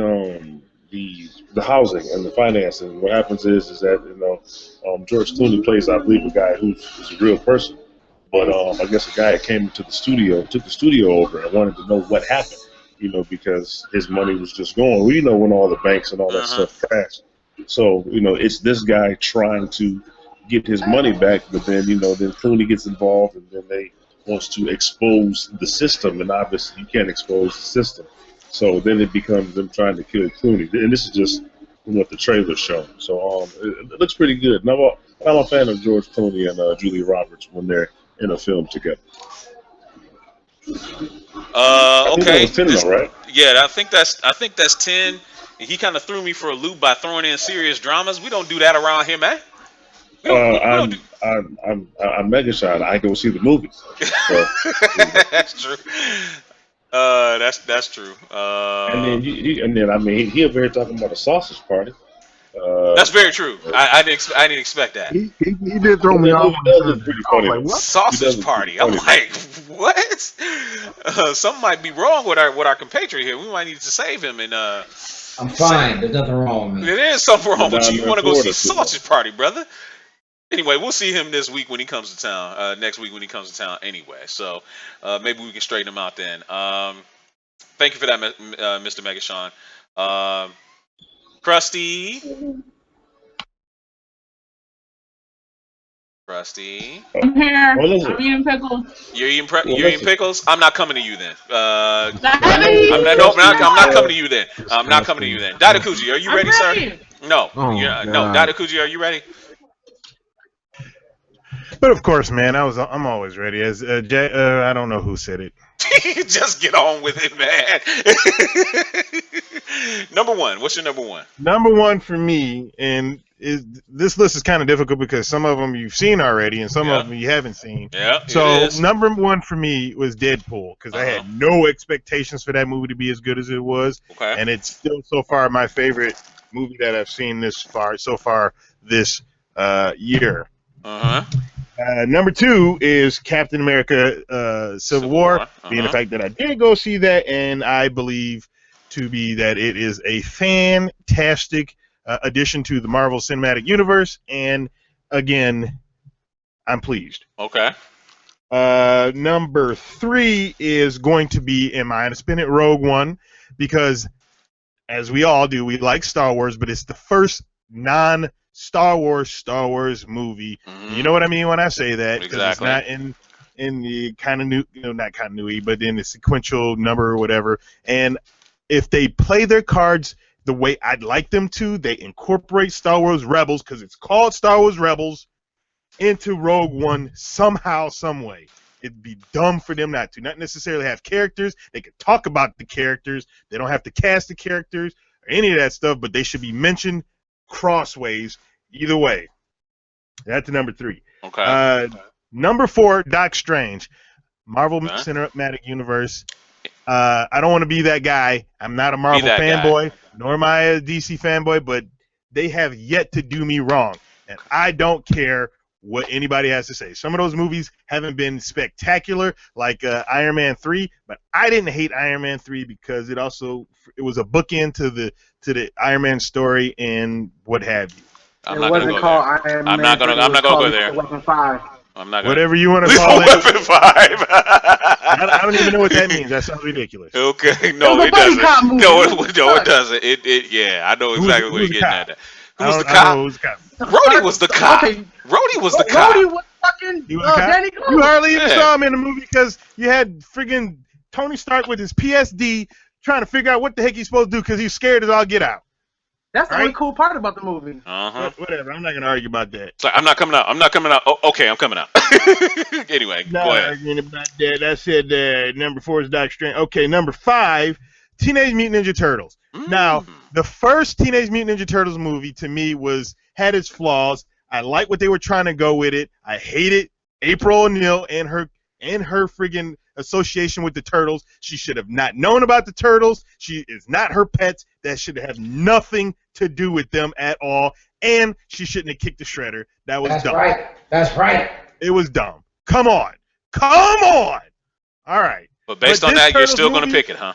housing and the financing. What happens is that George Clooney plays, I believe, a guy who's a real person, but I guess a guy came to the studio, took the studio over, and wanted to know what happened. Because his money was just going. When all the banks and all that stuff crashed. So it's this guy trying to get his money back, but then then Clooney gets involved, and then they wants to expose the system, and obviously you can't expose the system. So then it becomes them trying to kill Clooney, and this is just from what the trailer showed. So it looks pretty good. And I'm a fan of George Clooney and Julia Roberts when they're in a film together. I think that Okay. was 10 though, right? Yeah, I think that's 10. He kind of threw me for a loop by throwing in serious dramas. We don't do that around here, man. We don't. We don't do. I'm mega shy. I go see the movies. So, That's true. That's true. and then he over here talking about a sausage party. That's very true. I didn't expect that. He did throw me That off. movie does look pretty I was funny. like, what? Sausage party. I'm like, what? Something might be wrong with our compatriot here. We might need to save him. And I'm fine. There's nothing wrong with me. there is something wrong with Down you. You there in want to go see Florida, too. sausage party, brother? Anyway, we'll see him this week when he comes to town. Next week when he comes to town. Anyway, so maybe we can straighten him out then. Thank you for that, Mr. Megashawn. Krusty. I'm here. What is I'm it? eating pickles. You're eating Well, you're eating listen. pickles. I'm not coming to you then. I'm I'm not coming to you then. I'm not coming to you then. Dadakuji, are you ready, sir? ready. No, Oh, no. God. Dadakuji, are you ready? But of course, man, I'm always ready. As I don't know who said it. Just get on with it, man. Number one. What's your number one? Number one for me, and this list is kind of difficult because some of them you've seen already, and some Yeah. of them you haven't seen. Yeah. So it is. number one for me was Deadpool because I had no expectations for that movie to be as good as it was, Okay. and it's still so far my favorite movie that I've seen so far this year. Uh huh. Number two is Captain America: Civil War, being the fact that I did go see that, and I believe to be that it is a fantastic addition to the Marvel Cinematic Universe, and again, I'm pleased. Okay. Number three is going to be, in my opinion, Rogue One, because as we all do, we like Star Wars, but it's the first non-Star Wars movie. You know what I mean when I say that? 'Cause Exactly. it's not in the kind of new, not continuity, but in the sequential number or whatever. And if they play their cards the way I'd like them to, they incorporate Star Wars Rebels, because it's called Star Wars Rebels, into Rogue One somehow, some way. It'd be dumb for them not to. Not necessarily have characters. They could talk about the characters. They don't have to cast the characters or any of that stuff, but they should be mentioned crossways either way. That's number three. Okay. Number four, Doc Strange. Marvel Okay. Cinematic Universe. I don't want to be that guy. I'm not a Marvel that fanboy, nor am I a DC fanboy, but they have yet to do me wrong. And I don't care what anybody has to say. Some of those movies haven't been spectacular, like Iron Man 3, but I didn't hate Iron Man 3 because it was a bookend to the Iron Man story and what have you. I'm It not gonna wasn't go called there. Iron I'm Man. not gonna. it I'm was not gonna go called there. Weapon 5. I'm not gonna. Whatever you want to Lethal call it. Weapon 5. I don't even know what that means. That sounds ridiculous. Okay, no, It was a it buddy cop doesn't. movie. No, It was no, it fun. doesn't. Yeah, I know exactly what who's you're the getting cop? at. Who was the I don't know cop? who's the cop. Rhodey was the cop. Okay. Rhodey was the cop. Rhodey was fucking He was the cop? Danny You Glover. hardly even Yeah. saw him in the movie because you had friggin' Tony Stark with his PSD trying to figure out what the heck he's supposed to do because he's scared as all get out. That's the Right? only cool part about the movie. Uh-huh. But whatever, I'm not going to argue about that. It's like, I'm not coming out. I'm not coming out. Oh, okay, I'm coming out. Anyway, Not go ahead. arguing about that. I said number 4 is Doc Strange. Okay, number 5, Teenage Mutant Ninja Turtles. Now, the first Teenage Mutant Ninja Turtles movie to me had its flaws. I like what they were trying to go with it. I hated April O'Neil and her friggin' association with the Turtles. She should have not known about the Turtles. She is not her pets. That should have nothing to do with them at all. And she shouldn't have kicked the shredder. That was dumb. That's right. It was dumb. Come on. All right. But based But on this that, you're Turtles still going to movie- pick it, huh?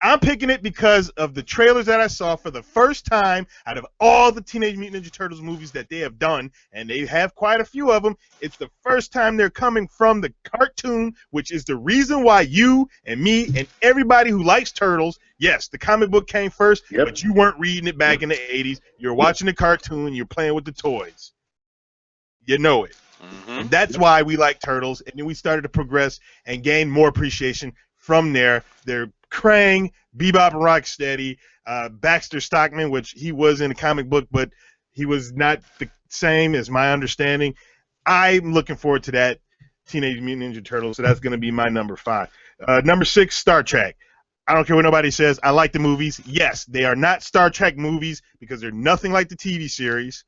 I'm picking it because of the trailers that I saw for the first time out of all the Teenage Mutant Ninja Turtles movies that they have done, and they have quite a few of them. It's the first time they're coming from the cartoon, which is the reason why you and me and everybody who likes Turtles, yes, the comic book came first, Yep. but you weren't reading it back in the 80s. You're watching the cartoon, you're playing with the toys. You know it. Mm-hmm. And that's why we like Turtles, and then we started to progress and gain more appreciation from their Krang, Bebop and Rocksteady, Baxter Stockman, which he was in the comic book, but he was not the same as my understanding. I'm looking forward to that Teenage Mutant Ninja Turtles, so that's going to be my number 5. Number 6, Star Trek. I don't care what nobody says. I like the movies. Yes, they are not Star Trek movies because they're nothing like the TV series.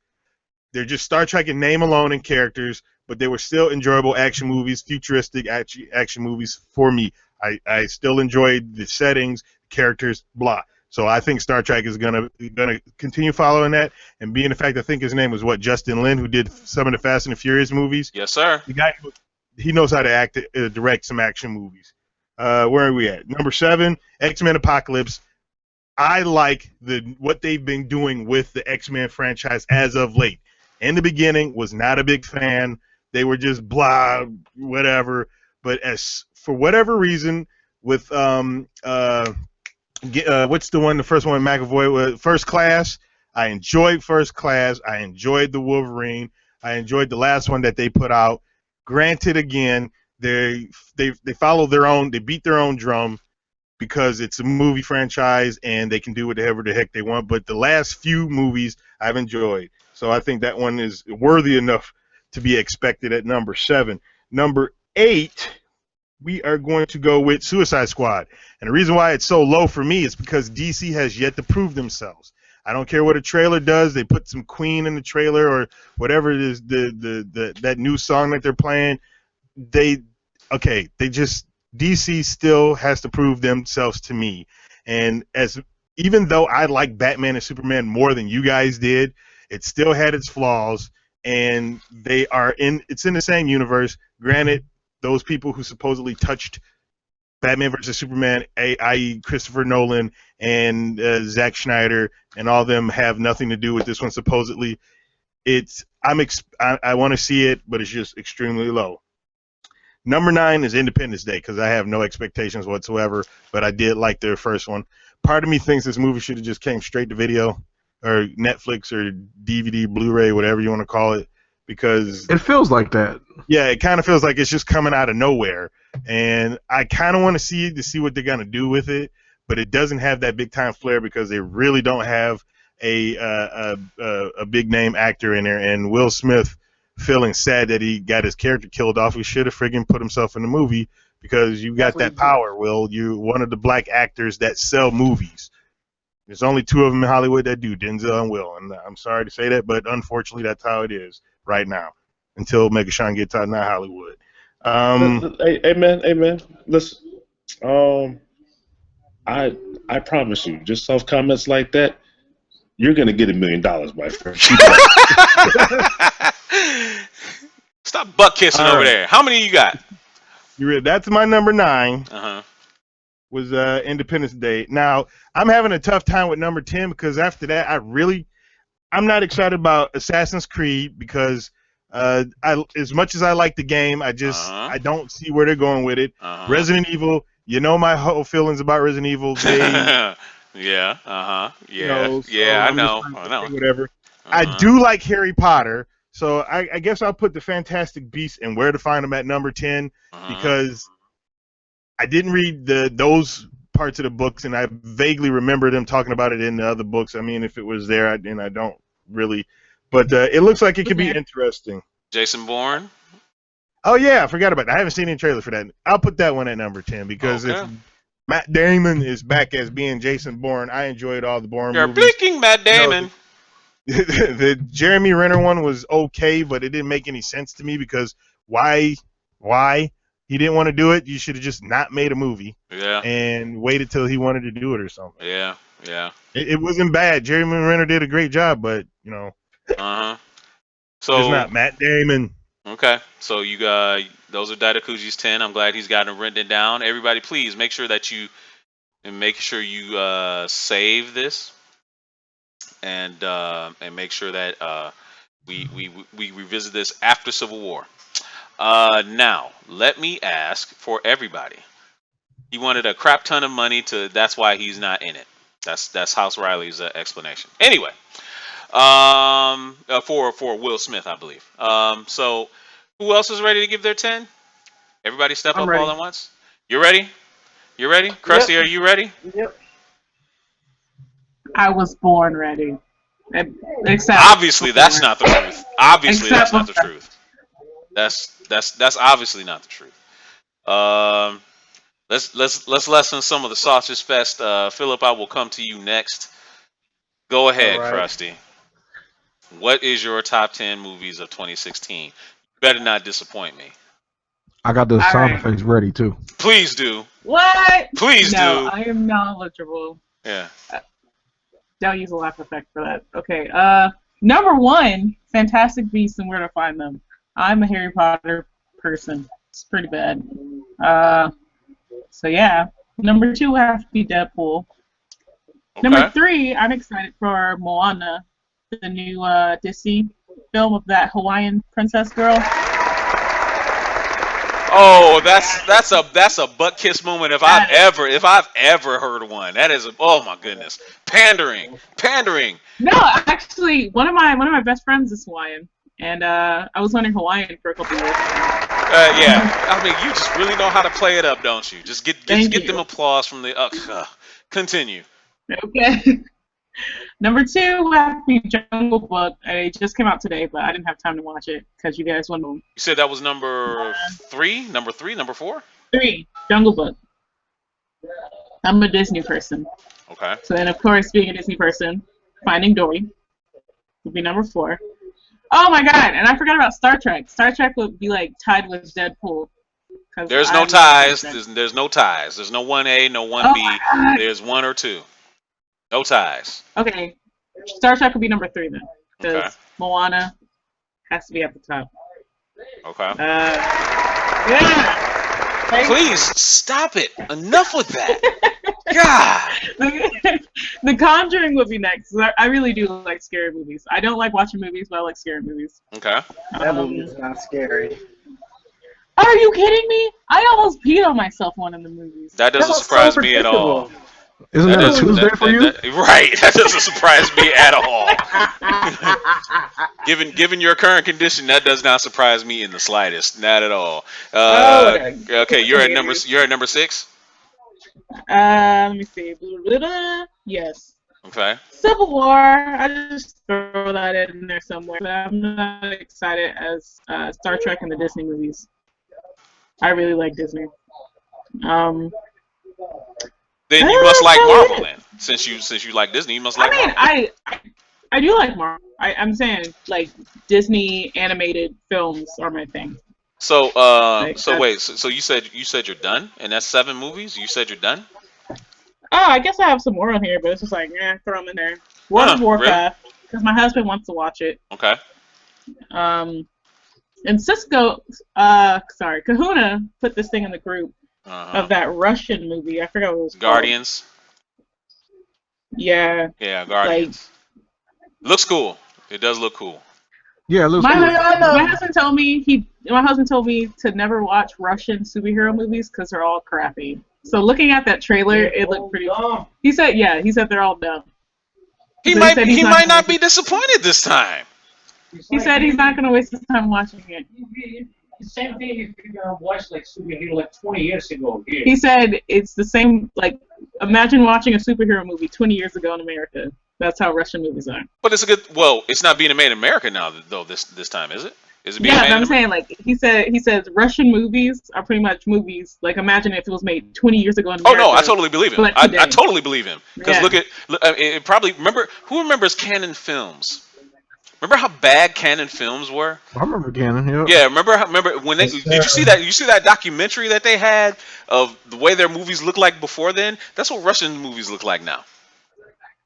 They're just Star Trek in name alone and characters, but they were still enjoyable action movies, futuristic action movies for me. I still enjoyed the settings, characters, blah. So I think Star Trek is gonna continue following that, and being the fact I think his name was Justin Lin, who did some of the Fast and the Furious movies. Yes, sir. The guy, he knows how to direct some action movies. Where are we at? Number 7, X-Men Apocalypse. I like what they've been doing with the X-Men franchise as of late. In the beginning, was not a big fan. They were just blah, whatever. But as for whatever reason, with what's the one? The first one, McAvoy, was First Class. I enjoyed First Class. I enjoyed the Wolverine. I enjoyed the last one that they put out. Granted, again, they follow their own. They beat their own drum because it's a movie franchise and they can do whatever the heck they want. But the last few movies I've enjoyed. So I think that one is worthy enough to be expected at number 7. Number 8, we are going to go with Suicide Squad. And the reason why it's so low for me is because DC has yet to prove themselves. I don't care what a trailer does. They put some Queen in the trailer or whatever it is, that new song that they're playing. DC still has to prove themselves to me. And even though I like Batman and Superman more than you guys did, it still had its flaws, and it's in the same universe. Granted, those people who supposedly touched Batman versus Superman, i.e. Christopher Nolan and Zack Snyder, and all of them have nothing to do with this one, supposedly. I want to see it, but it's just extremely low. Number 9 is Independence Day, because I have no expectations whatsoever, but I did like their first one. Part of me thinks this movie should have just came straight to video, or Netflix, or DVD, Blu-ray, whatever you want to call it, because It feels like that. yeah, it kind of feels like it's just coming out of nowhere, and I kind of want to see what they're gonna do with it, but it doesn't have that big time flair because they really don't have a big name actor in there, and Will Smith feeling sad that he got his character killed off. He should have friggin' put himself in the movie because you got that power, Will. You're one of the black actors that sell movies. There's only 2 of them in Hollywood that do, Denzel and Will. And I'm sorry to say that, but unfortunately that's how it is right now until Megashawn gets out of Hollywood. Hey man. Listen, I promise you, just off comments like that, you're gonna get $1 million, my friend. Stop butt kissing over there. How many you got? That's my number 9. Uh-huh. Was Independence Day. Now, I'm having a tough time with number 10 because after that, I'm not excited about Assassin's Creed because as much as I like the game, I don't see where they're going with it. Resident Evil, you know my whole feelings about Resident Evil. Yeah. Yeah. I know. Whatever. I do like Harry Potter, so I guess I'll put the Fantastic Beasts and Where to Find Them at number 10 because I didn't read those parts of the books, and I vaguely remember them talking about it in the other books. I mean, if it was there, I don't really. But it looks like it could be interesting. Jason Bourne? Oh, yeah, I forgot about that. I haven't seen any trailer for that. I'll put that one at number 10 because if Matt Damon is back as being Jason Bourne, I enjoyed all the Bourne movies. You're blinking, Matt Damon. The Jeremy Renner one was okay, but it didn't make any sense to me because why? He didn't want to do it. You should have just not made a movie. Yeah. And waited till he wanted to do it or something. Yeah. It wasn't bad. Jeremy Renner did a great job, but So it's not Matt Damon. Okay. So you got those are Daidakuji's 10. I'm glad he's got them written down. Everybody, please make sure you save this and make sure that we revisit this after Civil War. Now, let me ask for everybody. He wanted a crap ton of money that's why he's not in it. That's House Riley's explanation. Anyway, for Will Smith, I believe. So who else is ready to give their 10? Everybody step up ready. all at once. You ready? You ready? Krusty, are you ready? Yep. I was born ready. Except Obviously, that's before. not the truth. Obviously, Except that's not the before. truth. That's obviously not the truth. Um, let's lessen some of the sausage fest. Philip, I will come to you next. Go All ahead, right. Krusty. What is your top 10 movies of 2016? You better not disappoint me. I got the All sound right. effects ready too. Please do. What? Please No, do. I am knowledgeable. Yeah. Don't use a laugh effect for that. Okay. Number 1, Fantastic Beasts and Where to Find Them. I'm a Harry Potter person. It's pretty bad. So yeah. Number 2 would have to be Deadpool. Number Okay. 3, I'm excited for Moana, the new Disney film of that Hawaiian princess girl. Oh, that's a butt kiss moment if I've ever heard one. That is oh my goodness. Pandering. No, actually, one of my best friends is Hawaiian, and I was learning Hawaiian for a couple years. Yeah. I mean, you just really know how to play it up, don't you? Just get Thank you. them applause from the continue. Okay. Number 2 would have to be Jungle Book. It just came out today, but I didn't have time to watch it because you guys went on. You said that was number 3, number 4? 3, Jungle Book. I'm a Disney person. Okay. So then, of course, being a Disney person, Finding Dory would be number 4. Oh my god, and I forgot about Star Trek. Star Trek would be like tied with Deadpool. There's no ties. There's no ties. There's no 1A, no 1B. my God. There's 1 or 2. No ties. Okay, Star Trek would be number 3 then, because Okay. Moana has to be at the top. Okay. Yeah. Please stop it. Enough with that. God. The Conjuring would be next. I really do like scary movies. I don't like watching movies, but I like scary movies. Okay. That movie is not scary. Are you kidding me? I almost peed on myself one of the movies. That doesn't was so surprise me at all. predictable. Isn't that a doesn't- Tuesday for you? Right. That doesn't surprise me at all. Given your current condition, that does not surprise me in the slightest. Not at all. Okay, you're at number 6. Let me see. Yes. Okay. Civil War. I just throw that in there somewhere. But I'm not excited as Star Trek and the Disney movies. I really like Disney. Then you must like Marvel then. Since you like Disney, you must like Marvel. I do like Marvel. I'm saying like Disney animated films are my thing. So Like, so you said you're done, and that's 7 movies. You said you're done. Oh, I guess I have some more on here, but it's just like, throw them in there. World of Warcraft, because my husband wants to watch it. Okay. And Kahuna put this thing in the group of that Russian movie. I forgot what it was called. Guardians. Yeah. Yeah, Guardians. Looks cool. It does look cool. Yeah, it looks My cool. husband told me to never watch Russian superhero movies because they're all crappy. So looking at that trailer, it looked pretty. He said they're all dumb. He So might not be disappointed this time. He said he's not going to waste his time watching it. The same thing if you're gonna watch like superhero like 20 years ago here. He said it's the same. Like, imagine watching a superhero movie 20 years ago in America. That's how Russian movies are. But it's a good. Well, it's not being made in America now though. This time, is it? Is it being Yeah, made? but I'm saying like he says Russian movies are pretty much movies. Like, imagine if it was made 20 years ago in Oh America. no, I totally believe him. but I today. totally believe him. Because Yeah. it probably who remembers Canon Films? Remember how bad Canon Films were? I remember Cannon. Yeah. Yeah, remember when did you see that? You see that documentary that they had of the way their movies looked like before then? That's what Russian movies look like now.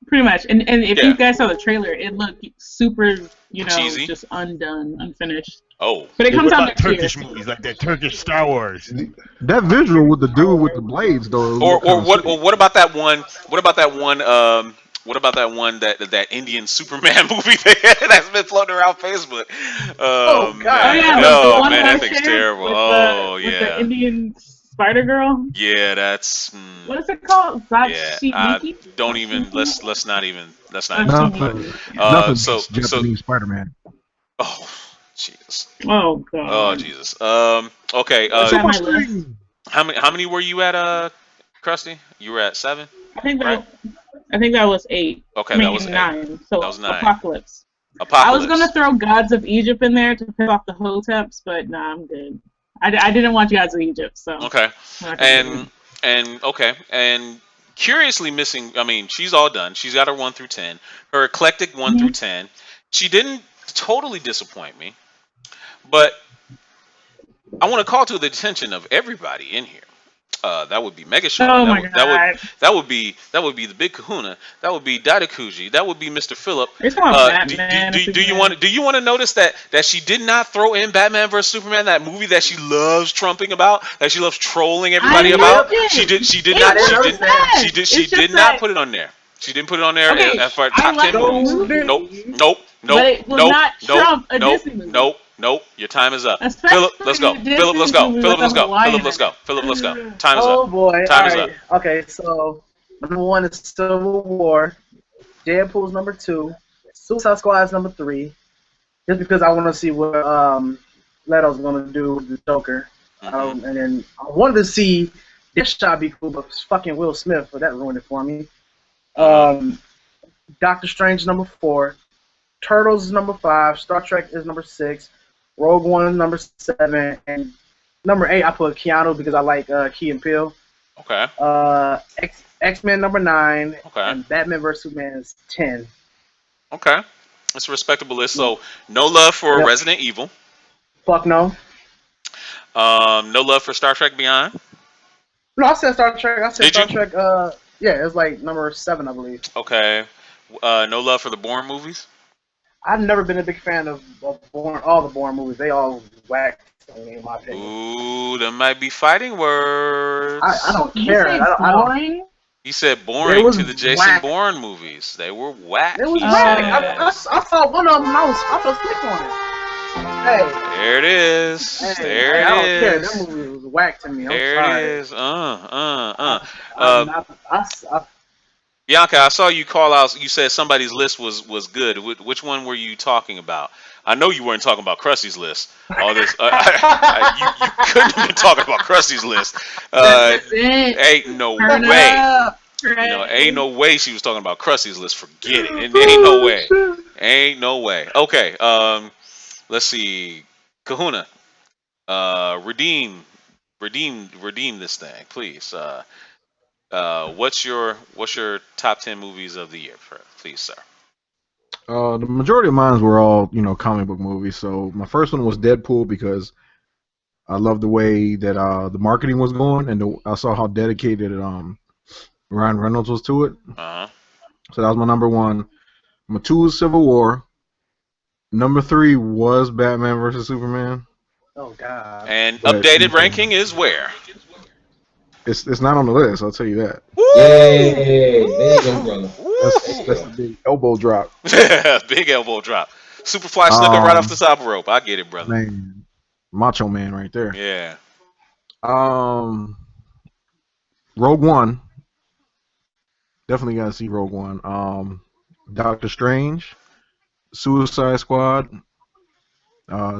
Pretty much. And if Yeah. you guys saw the trailer, it looked super, Cheesy. just undone, unfinished. Oh, But it comes What out about next year. Turkish movies like that Turkish Star Wars? That visual with the dude with the blades, though. or what about that one? What about that one? What about that one that Indian Superman movie that's been floating around Facebook? Oh, God. Man. Oh, yeah, No, the one man, horse that thing's share terrible. with Oh, with yeah. the Indian Spider Girl. Yeah, that's. What is it called? Yeah, Zatshiki? don't even. Let's not even. Nothing. Uh, Nothing so- beats so- Japanese Spider-Man. Oh, Jesus. Oh god. Oh, Jesus. Okay. Is that my list? How many were you at, Krusty? You were at 7, I think right? that was 8. Okay, I that mean was 8. 9. So That was 9. Apocalypse. I was gonna Apocalypse. throw Gods of Egypt in there to piss off the Hoteps, but nah, I'm good. I didn't watch Gods of Egypt, so Okay. I'm not gonna do it. And curiously missing. I mean, she's all done. She's got her 1 through 10. Her eclectic 1 through Mhm. 10. She didn't totally disappoint me, but I want to call to the attention of everybody in here. That would be Mega Sean. Oh That my would that would god. that would be the Big Kahuna. That would be Daidakuji. That would be Mr. Phillip. You're talking about Do, Batman do, and do, do you Superman. want to notice that she did not throw in Batman vs Superman, that movie that she loves trumping about, that she loves trolling I everybody loved about? it. She did It not I didn't was notice that. she it's did just not that put it on there. She didn't put it on there okay, for I top 10 like the movies. So movie, Nope, did nope, nope, but it will nope, not nope, trump a nope, Disney movie. nope. Your time is up. Especially Philip, let's go. a Philip, let's Disney go. movie Philip, with a let's go. Philip, Hawaiian let's in go. it. Philip, let's go. Time is up. Oh boy. Time All is up. right. Okay. So number 1 is Civil War. Deadpool's number 2. Suicide Squad is number 3. Just because I want to see what Leto's gonna do with the Joker. Mhm. And then I wanted to see Deathshot be cool, but it's fucking Will Smith, but that ruined it for me. Mhm. Doctor Strange is number 4. Turtles is number 5. Star Trek is number 6. Rogue One is number 7. And number 8 I put Keanu because I like Key and Peele. Okay. X-Men number 9. Okay. And Batman vs Superman is 10. Okay. It's a respectable list. So no love for Yep. Resident Evil. Fuck no. No love for Star Trek Beyond. No, I said Star Trek. I said Did Star you? Trek. Yeah, it's like number 7, I believe. Okay. No love for the Bourne movies. I've never been a big fan of Bourne, all the Bourne movies. They all whack, in my opinion. Ooh, there might be fighting words. I don't You care. say I don't. boring? He said It boring was to the Jason whack. Bourne movies. They were whack. It was he whack. said. I saw one of them and I fell asleep on it. Hey, There it is. hey, There I don't it care. is. That movie was whack to me. I'm There sorry. it is. I'm not, I, Bianca, I saw you call out. You said somebody's list was good. Which one were you talking about? I know you weren't talking about Krusty's list. All this, you couldn't have been talking about Krusty's list. That's it. Ain't no Turn way. up. Ain't no way she was talking about Krusty's list. Forget it. Ain't no way. Ain't no way. Okay. Let's see. Kahuna. Redeem this thing, please. What's your top 10 movies of the year, please, sir? The majority of mine were all, comic book movies. So my first one was Deadpool because I love the way that the marketing was going, and I saw how dedicated Ryan Reynolds was to it. Uh-huh. So that was my number 1. Number 2 was Civil War. Number 3 was Batman versus Superman. oh God. And But, updated ranking is where? It's not on the list. I'll tell you that. Yay! There you go, brother. That's the big elbow drop. Big elbow drop. Superfly snuck it right off the top rope. I get it, brother. Man, Macho Man right there. Yeah. Rogue One. Definitely gotta see Rogue One. Doctor Strange, Suicide Squad,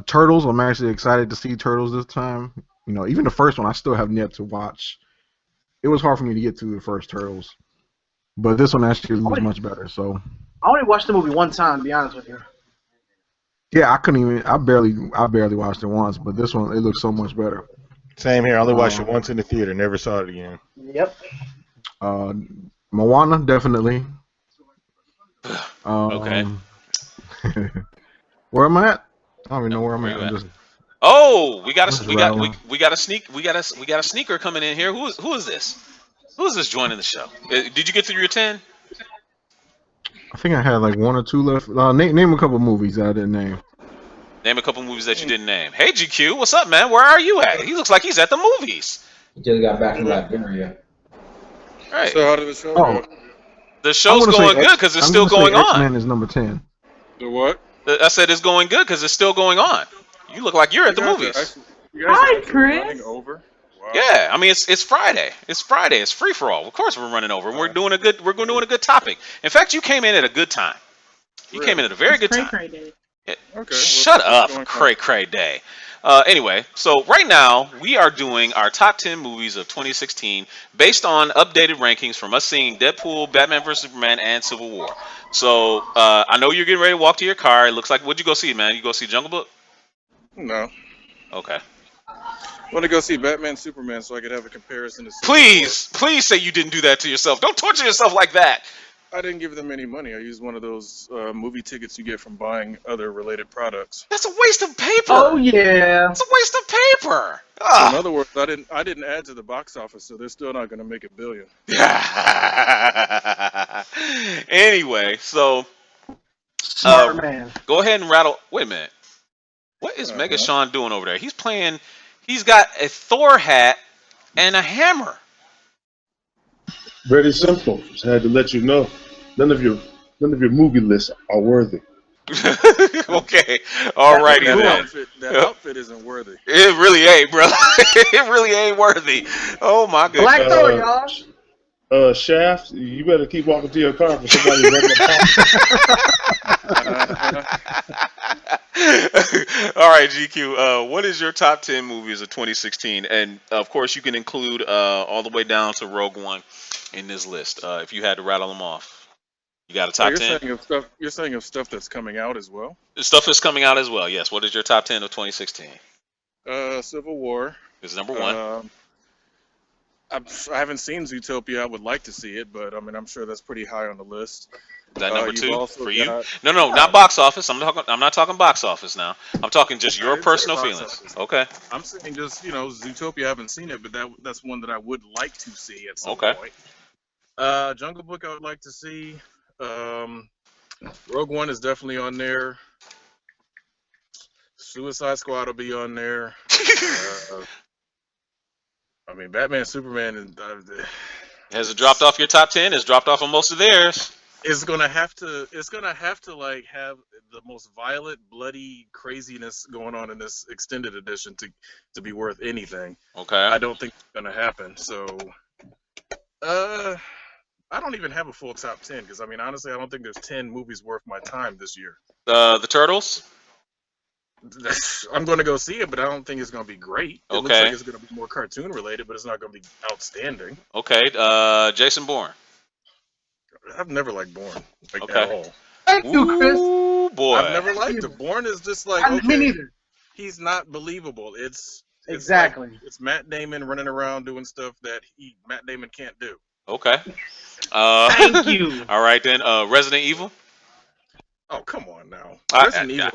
Turtles. I'm actually excited to see Turtles this time. Even the first one I still have yet to watch. It was hard for me to get to the first Turtles, but this one actually was much better. So I only watched the movie one time, to be honest with you. yeah, I couldn't even. I barely watched it once, but this one it looks so much better. Same here. I only watched it once in the theater. Never saw it again. Yep. Moana definitely. Okay. Where am I at? I don't even know where I'm at. I'm just Oh, we got Just we got rattling. we got a sneaker coming in here. Who is this? Who is this joining the show? Did you get through your 10? I think I had like 1 or 2 left. Name a couple movies that I didn't name. Name a couple movies that you didn't name. Hey GQ, what's up, man? Where are you at? He looks like he's at the movies. He just got back from Liberia. Right. So how did the show Oh, go? The show's I'm gonna going say good because it's still going on. X-Men is number 10. The what? I said it's going good because it's still going on. You look like you're at the You guys are movies. actually- you guys Hi, are actually Chris. running over? Wow. Yeah, I mean it's Friday. It's Friday. It's free for all. Of course we're running over. We're doing a good topic. In fact, you came in at a good time. You came in at a very good Cray time. Cray Day. Okay. Shut what's up, going on? Cray Cray Day. Anyway, so right now we are doing our top 10 movies of 2016 based on updated rankings from us seeing Deadpool, Batman vs Superman, and Civil War. So I know you're getting ready to walk to your car. It looks like what'd you go see, man? You go see Jungle Book? No. Okay. I want to go see Batman Superman so I could have a comparison to Civil War. Please say you didn't do that to yourself. Don't torture yourself like that. I didn't give them any money. I used one of those movie tickets you get from buying other related products. That's a waste of paper. Oh yeah. That's a waste of paper. So in other words, I didn't add to the box office, so they're still not going to make $1 billion. Anyway, so Smart man. go ahead and rattle. Wait a minute. What is Mega Sean doing over there? He's playing. He's got a Thor hat and a hammer. Very simple. Just had to let you know. None of your movie lists are worthy. Okay. Alrighty then. That outfit isn't worthy. It really ain't, bro. It really ain't worthy. Oh my goodness. Black Thor, y'all. Shaft, you better keep walking to your car for somebody running All right, GQ. What is your top 10 movies of 2016? And of course, you can include all the way down to Rogue One in this list. If you had to rattle them off, you got a top 10. You're saying of stuff that's coming out as well. Stuff is coming out as well. Yes. What is your top 10 of 2016? Civil War Is number one. I haven't seen Zootopia. I would like to see it, but I mean, I'm sure that's pretty high on the list. Is that number two for you? got- No, not box office. I'm not talking box office now. I'm talking just your didn't say personal box feelings. office. Okay. I'm saying just Zootopia. I haven't seen it, but that's one that I would like to see at some Okay. point. Jungle Book I would like to see. Rogue One is definitely on there. Suicide Squad will be on there. I mean, Batman, Superman, and Has it dropped off your top 10? It's dropped off on most of theirs. it's gonna have to like have the most violent, bloody craziness going on in this extended edition to be worth anything. Okay. I don't think it's gonna happen. So, I don't even have a full top 10 because I mean, honestly, I don't think there's 10 movies worth my time this year. The Turtles. I'm going to go see it, but I don't think it's going to be great. It looks Okay. like it's going to be more cartoon related, but it's not going to be outstanding. Okay. Jason Bourne. I've never liked Bourne Okay. at all. Thank you, Chris. Ooh, boy. I've never liked him. Bourne is just like Me okay, neither. he's not believable. It's Exactly. like, it's Matt Damon running around doing stuff that Matt Damon can't do. Okay. Thank you. All right then. Resident Evil. Oh, come on now. I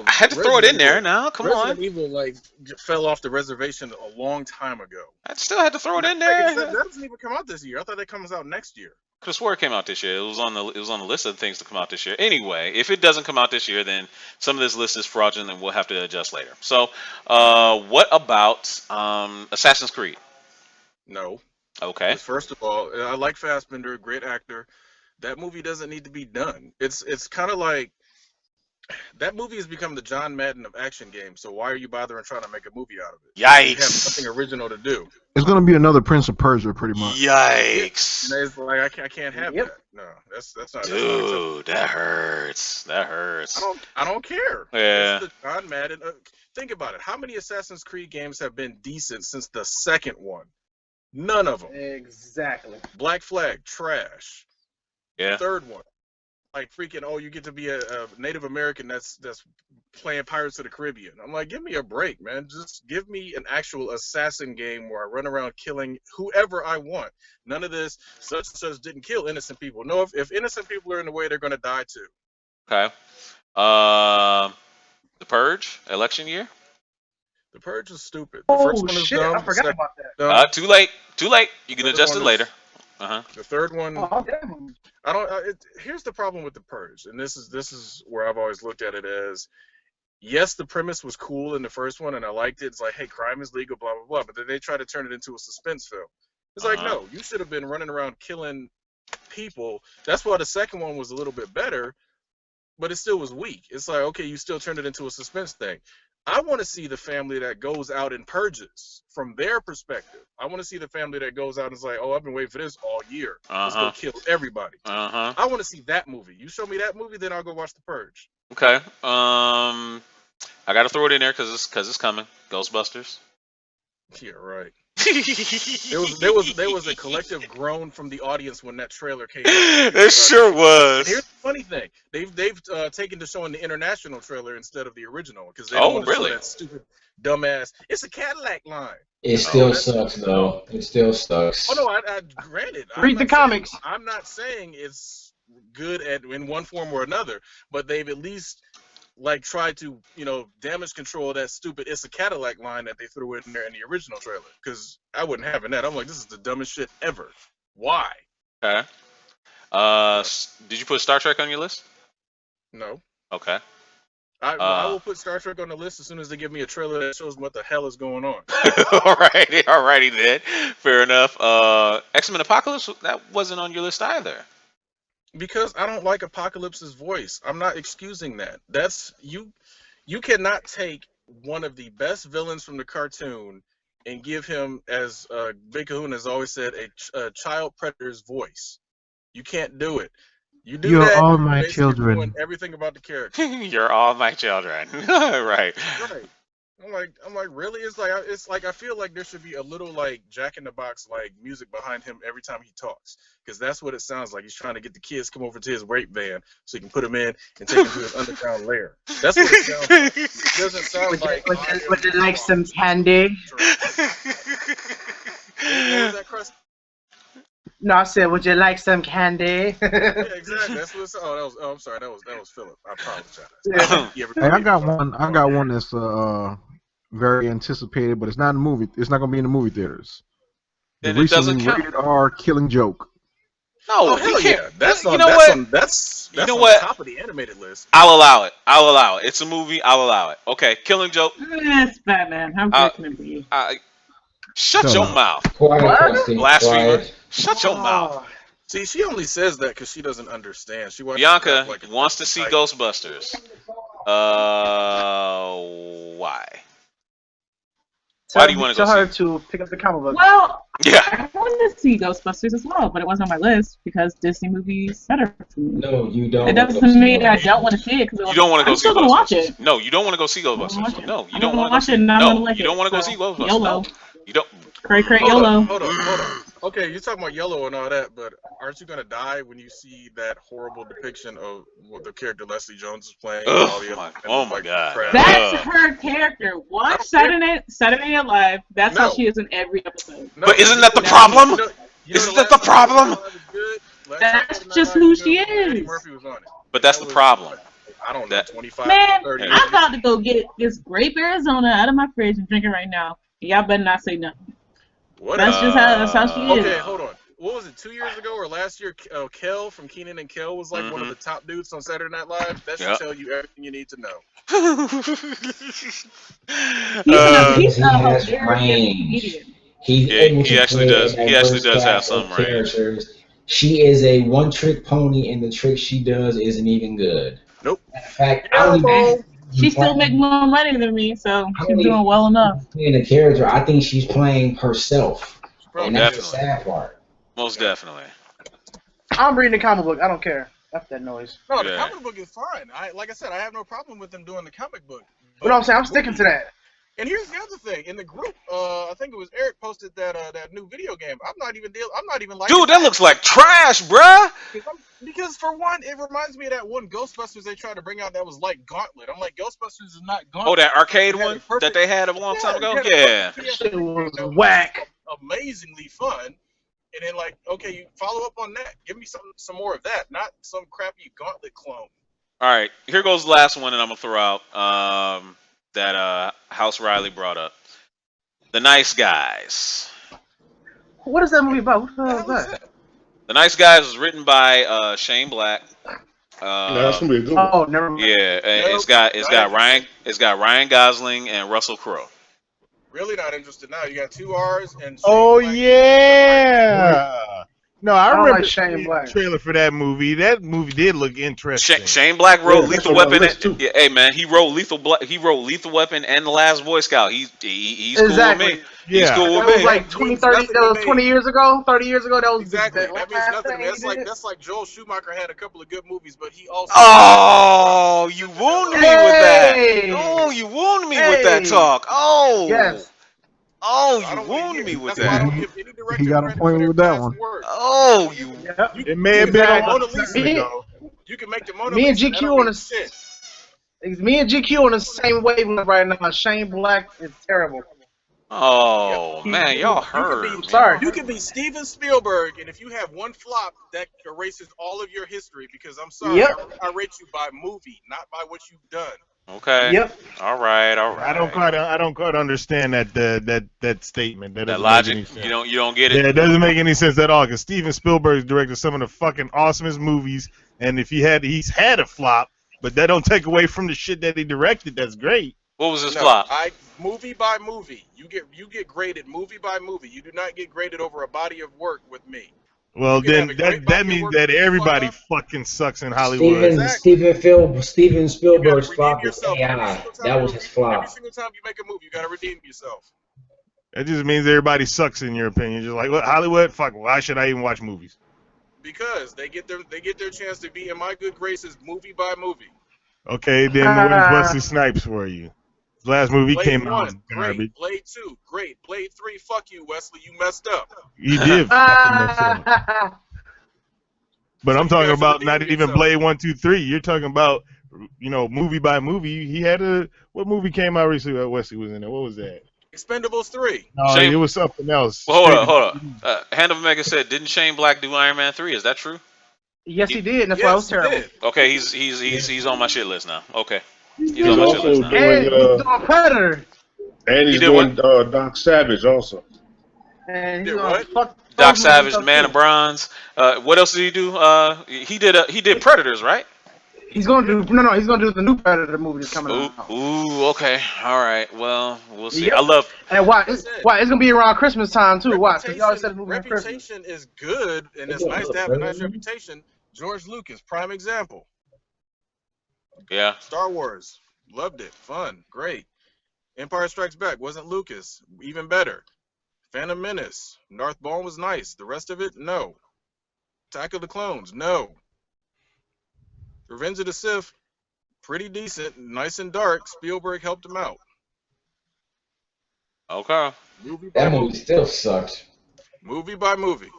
had to throw it in there. Now, come Resident on. Evil fell off the reservation a long time ago. I still had to throw it in Like I there. said, that doesn't even come out this year. I thought that comes out next year. Could have swore it came out this year. It was on the list of things to come out this year. Anyway, if it doesn't come out this year, then some of this list is fraudulent, and we'll have to adjust later. So, what about Assassin's Creed? No. Okay. First of all, I like Fassbender, great actor. That movie doesn't need to be done. It's kind of like that movie has become the John Madden of action games. So why are you bothering trying to make a movie out of it? You have Yikes. nothing original to do. It's gonna be another Prince of Persia, pretty much. Yikes. And it's like I can't have Yep. that. No, that's not. That's not acceptable. Dude, that hurts. That hurts. I don't care. Yeah. It's the John Madden. Think about it. How many Assassin's Creed games have been decent since the second one? None of them. Exactly. Black Flag, trash. Yeah. Third one, like freaking, oh, you get to be a Native American that's playing Pirates of the Caribbean. I'm like, give me a break, man. Just give me an actual assassin game where I run around killing whoever I want. None of this such and such didn't kill innocent people. No, if innocent people are in the way, they're gonna die too. Okay. The Purge, election year. The Purge is stupid. The Oh first one is shit! dumb. I the forgot second about that. dumb. Too late. Too late. You can The adjust other it one later. is- The third one. Oh, damn. I don't. Here's the problem with the Purge, and this is where I've always looked at it as, yes, the premise was cool in the first one, and I liked it. It's like, hey, crime is legal, blah blah blah. But then they try to turn it into a suspense film. It's like, no, you should have been running around killing people. That's why the second one was a little bit better, but it still was weak. It's like, okay, you still turned it into a suspense thing. I want to see the family that goes out and purges from their perspective. I want to see the family that goes out and is like, oh, I've been waiting for this all year. Let's go kill everybody. I want to see that movie. You show me that movie, then I'll go watch The Purge. Okay. I gotta throw it in there because it's coming. Ghostbusters. Yeah, right. There was a collective groan from the audience when that trailer came out. There sure And was. here's the funny thing: they've taken to showing the international trailer instead of the original because they Oh, don't want to really? show that stupid dumbass. It's a Cadillac line. It still sucks, though. It still sucks. Oh no, I granted. Read the comics. I'm not saying it's good in one form or another, but they've at least like tried to damage control that stupid "It's a Cadillac" line that they threw in there in the original trailer. Because I wasn't having that. I'm like, this is the dumbest shit ever. Why? Okay. Did you put Star Trek on your list? No. Okay. I will put Star Trek on the list as soon as they give me a trailer that shows what the hell is going on. Alrighty then. Fair enough. X-Men Apocalypse, that wasn't on your list either. Because I don't like Apocalypse's voice. I'm not excusing that. That's you cannot take one of the best villains from the cartoon and give him, as Big Kahuna has always said, a child predator's voice. You can't do it. You do You're that, all you're my basically children. ruin everything about the character. You're all my children. Right. Right. I'm like, really? It's like I feel like there should be a little like Jack in the Box like music behind him every time he talks, because that's what it sounds like. He's trying to get the kids to come over to his rape van so he can put them in and take them to his underground lair. That's what it sounds like. It doesn't sound like. Would you like some candy? What was that, Crust? No, I said, would you like some candy? Yeah, exactly. That's what. I'm sorry. That was Philip. I apologize. Yeah. Hey, I got one. I got one that's very anticipated, but it's not in the movie. It's not gonna be in the movie theaters. The Then it doesn't recently count. rated R Killing Joke. No, Oh we hell can't. yeah! That's you on. know That's what? on. That's You know on what? the top of the animated list. I'll allow it. It's a movie. I'll allow it. Okay, Killing Joke. It's Batman. How good can it be? Shut Shut your up. mouth, Quiet, What? Krusty, blasphemer. quiet. Shut your mouth. See, she only says that because she doesn't understand. She watches Bianca crap like a wants to see type. Ghostbusters. Why? Why do you want to Tell go her see? to pick up the comic book. Well, Yeah. I wanted to see Ghostbusters as well, but it wasn't on my list because Disney movies better for me. No, you don't. It wanna go doesn't see mean I Ghostbusters. don't want to see it because You don't want to go I'm see still gonna watch Ghostbusters. it. No, you don't want to go see I'm gonna watch Ghostbusters. it. No, you I'm don't gonna want to go watch see. it and I'm No, gonna like you don't it. want to go So, see Ghostbusters. YOLO. No, you don't. Cray cray Hold YOLO. up, hold up. Okay, you're talking about yellow and all that, but aren't you gonna die when you see that horrible depiction of what the character Leslie Jones is playing? And all the other Oh my God. crap? That's Ugh. her character. Watch I don't Saturday Night Live. That's how No. she is in every episode. No, But isn't that the you know- problem? you know Isn't the that the last time Saturday problem? Night Live was good? Last That's time Saturday just Night Live who was she good when Eddie is. Murphy was on it. But that's That the was, problem. I don't know, That- 25, Man, 30 years I'm ago. about to go get this grape Arizona out of my fridge and drink it right now. Y'all better not say nothing. What? That's just how she is. Okay, hold on. What was it, 2 years ago or last year? Kel from Keenan and Kel was like one of the top dudes on Saturday Night Live. That should Yep. tell you everything you need to know. He's He a has hilarious range. comedian. He's Yeah, able he to actually play does. a He actually diverse does have cast of some range. characters. She is a one-trick pony, and the trick she does isn't even good. Nope. In fact, I don't even. She still makes more money than me, so I she's don't doing well enough. playing a character. I think she's playing herself, Bro, and that's the definitely. sad part. Most definitely. I'm reading the comic book. I don't care. F that noise. No, the Yeah. comic book is fine. Like I said, I have no problem with them doing the comic book. But I'm saying I'm sticking to that. And here's the other thing: in the group, I think it was Eric posted that new video game. I'm not even like. Dude, that looks like trash, bruh. Because for one, it reminds me of that one Ghostbusters they tried to bring out that was like Gauntlet. I'm like, Ghostbusters is not Gauntlet. Oh, that arcade They had one a perfect- that they had a long time ago? they had a Yeah. perfect Shit was that whack. amazingly fun. And then like, okay, you follow up on that. Give me some more of that, not some crappy Gauntlet clone. All right, here goes the last one, and I'm gonna throw out that House Riley brought up. The Nice Guys. What is that movie about? What the What hell the is hell is that? that? The Nice Guys was written by Shane Black. That's gonna be a good one. Oh, never mind. Yeah, and it's got Ryan Gosling and Russell Crowe. Really not interested now. You got 2 R's and. Oh Shane Black. yeah. No, I I don't remember like Shane seeing Black. the trailer for that movie. That movie did look interesting. Shane Black wrote Yeah, that's Lethal on my Weapon. list too. Hey man, he wrote Lethal Weapon and The Last Boy Scout. He's cool with me. Exactly. He's Yeah. cool with That was me. like That 20, means 30. nothing That to was 20 me. years ago. 30 years ago. That was Exactly. the That means last nothing to thing me. he That's like did. Joel Schumacher had a couple of good movies, but he also Oh, you Interstellar. wound me with that. Hey, Oh, you wound me with that hey, talk. Oh, yes. I you don't want to wound hear me it. with That's why I that. don't He give any he director got a credit for point their with that past one. work. Oh, you. Yep. You It may have you can been a make Exactly. long Mona time Lisa. Me, ago. You can make the Mona me and Lisa. That don't GQ on mean the shit. me and GQ on the same wavelength right now. Shane Black is terrible. Yep. Oh He, man, y'all You can heard be I'm me. sorry. Steven Spielberg, and if you have one flop, that erases all of your history. Because I'm sorry, Yep. I rate you by movie, not by what you've done. Okay. Yep. All right. All I don't right. quite understand that statement. That That doesn't make logic, any sense. you don't get it. Yeah, it doesn't make any sense at all. Because Steven Spielberg directed some of the fucking awesomest movies, and if he's had a flop, but that don't take away from the shit that he directed. That's great. What was his No, flop? movie by movie. You get graded movie by movie. You do not get graded over a body of work with me. Well, You can have then a great that body of means work that and fuck everybody up. fucking sucks in Hollywood. Exactly. Steven You got to Spielberg's redeem flop was yourself every AI. single time That was his every flop. single time you make a movie. You got to redeem yourself That just means everybody sucks in your opinion. Just like, what, Hollywood, fuck. Why should I even watch movies? because they get their chance to be in my good graces movie by movie. Okay, then what is Wesley Snipes for you? His last movie Blade came out was 1, great. garbage. Blade 2, great. Blade 3, fuck you, Wesley. You messed up. He did fucking mess up. But So I'm you talking guys should about redeem not even yourself. Blade 1, 2, 3. You're talking about, movie by movie. He had what movie came out recently that Wesley was in there? What was that? Expendables 3. No, Shane. it was something else. Well, Straight hold to up. Hand of Omega said, didn't Shane Black do Iron Man 3? Is that true? Yes, He, he did. And that's why it was Yes, he terrible. did. okay, he's on my shit list now. Okay, he's He's on my shit list also now. doing And he's doing Predator. and He he's did doing what? Doc Savage also. And he's Did gonna what? fuck Doc those movies Savage, The up Man too. of Bronze. What else did he do? He did Predators, right? He's gonna do he's gonna do the new Predator movie that's coming Ooh, out. ooh, okay, all right. Well, we'll see. Yep. I love. And Like I said, it's gonna be around Christmas time too. Why? Because you always said the movie on Christmas. reputation is good, and it's nice to have a nice reputation. George Lucas, prime example. Yeah. Star Wars, loved it, fun, great. Empire Strikes Back wasn't Lucas, even better. Phantom Menace, Darth Maul was nice. The rest of it, no. Attack of the Clones, no. Revenge of the Sith, pretty decent, nice and dark. Spielberg helped him out. Okay. Movie by That movie movie. still sucks. Movie by movie.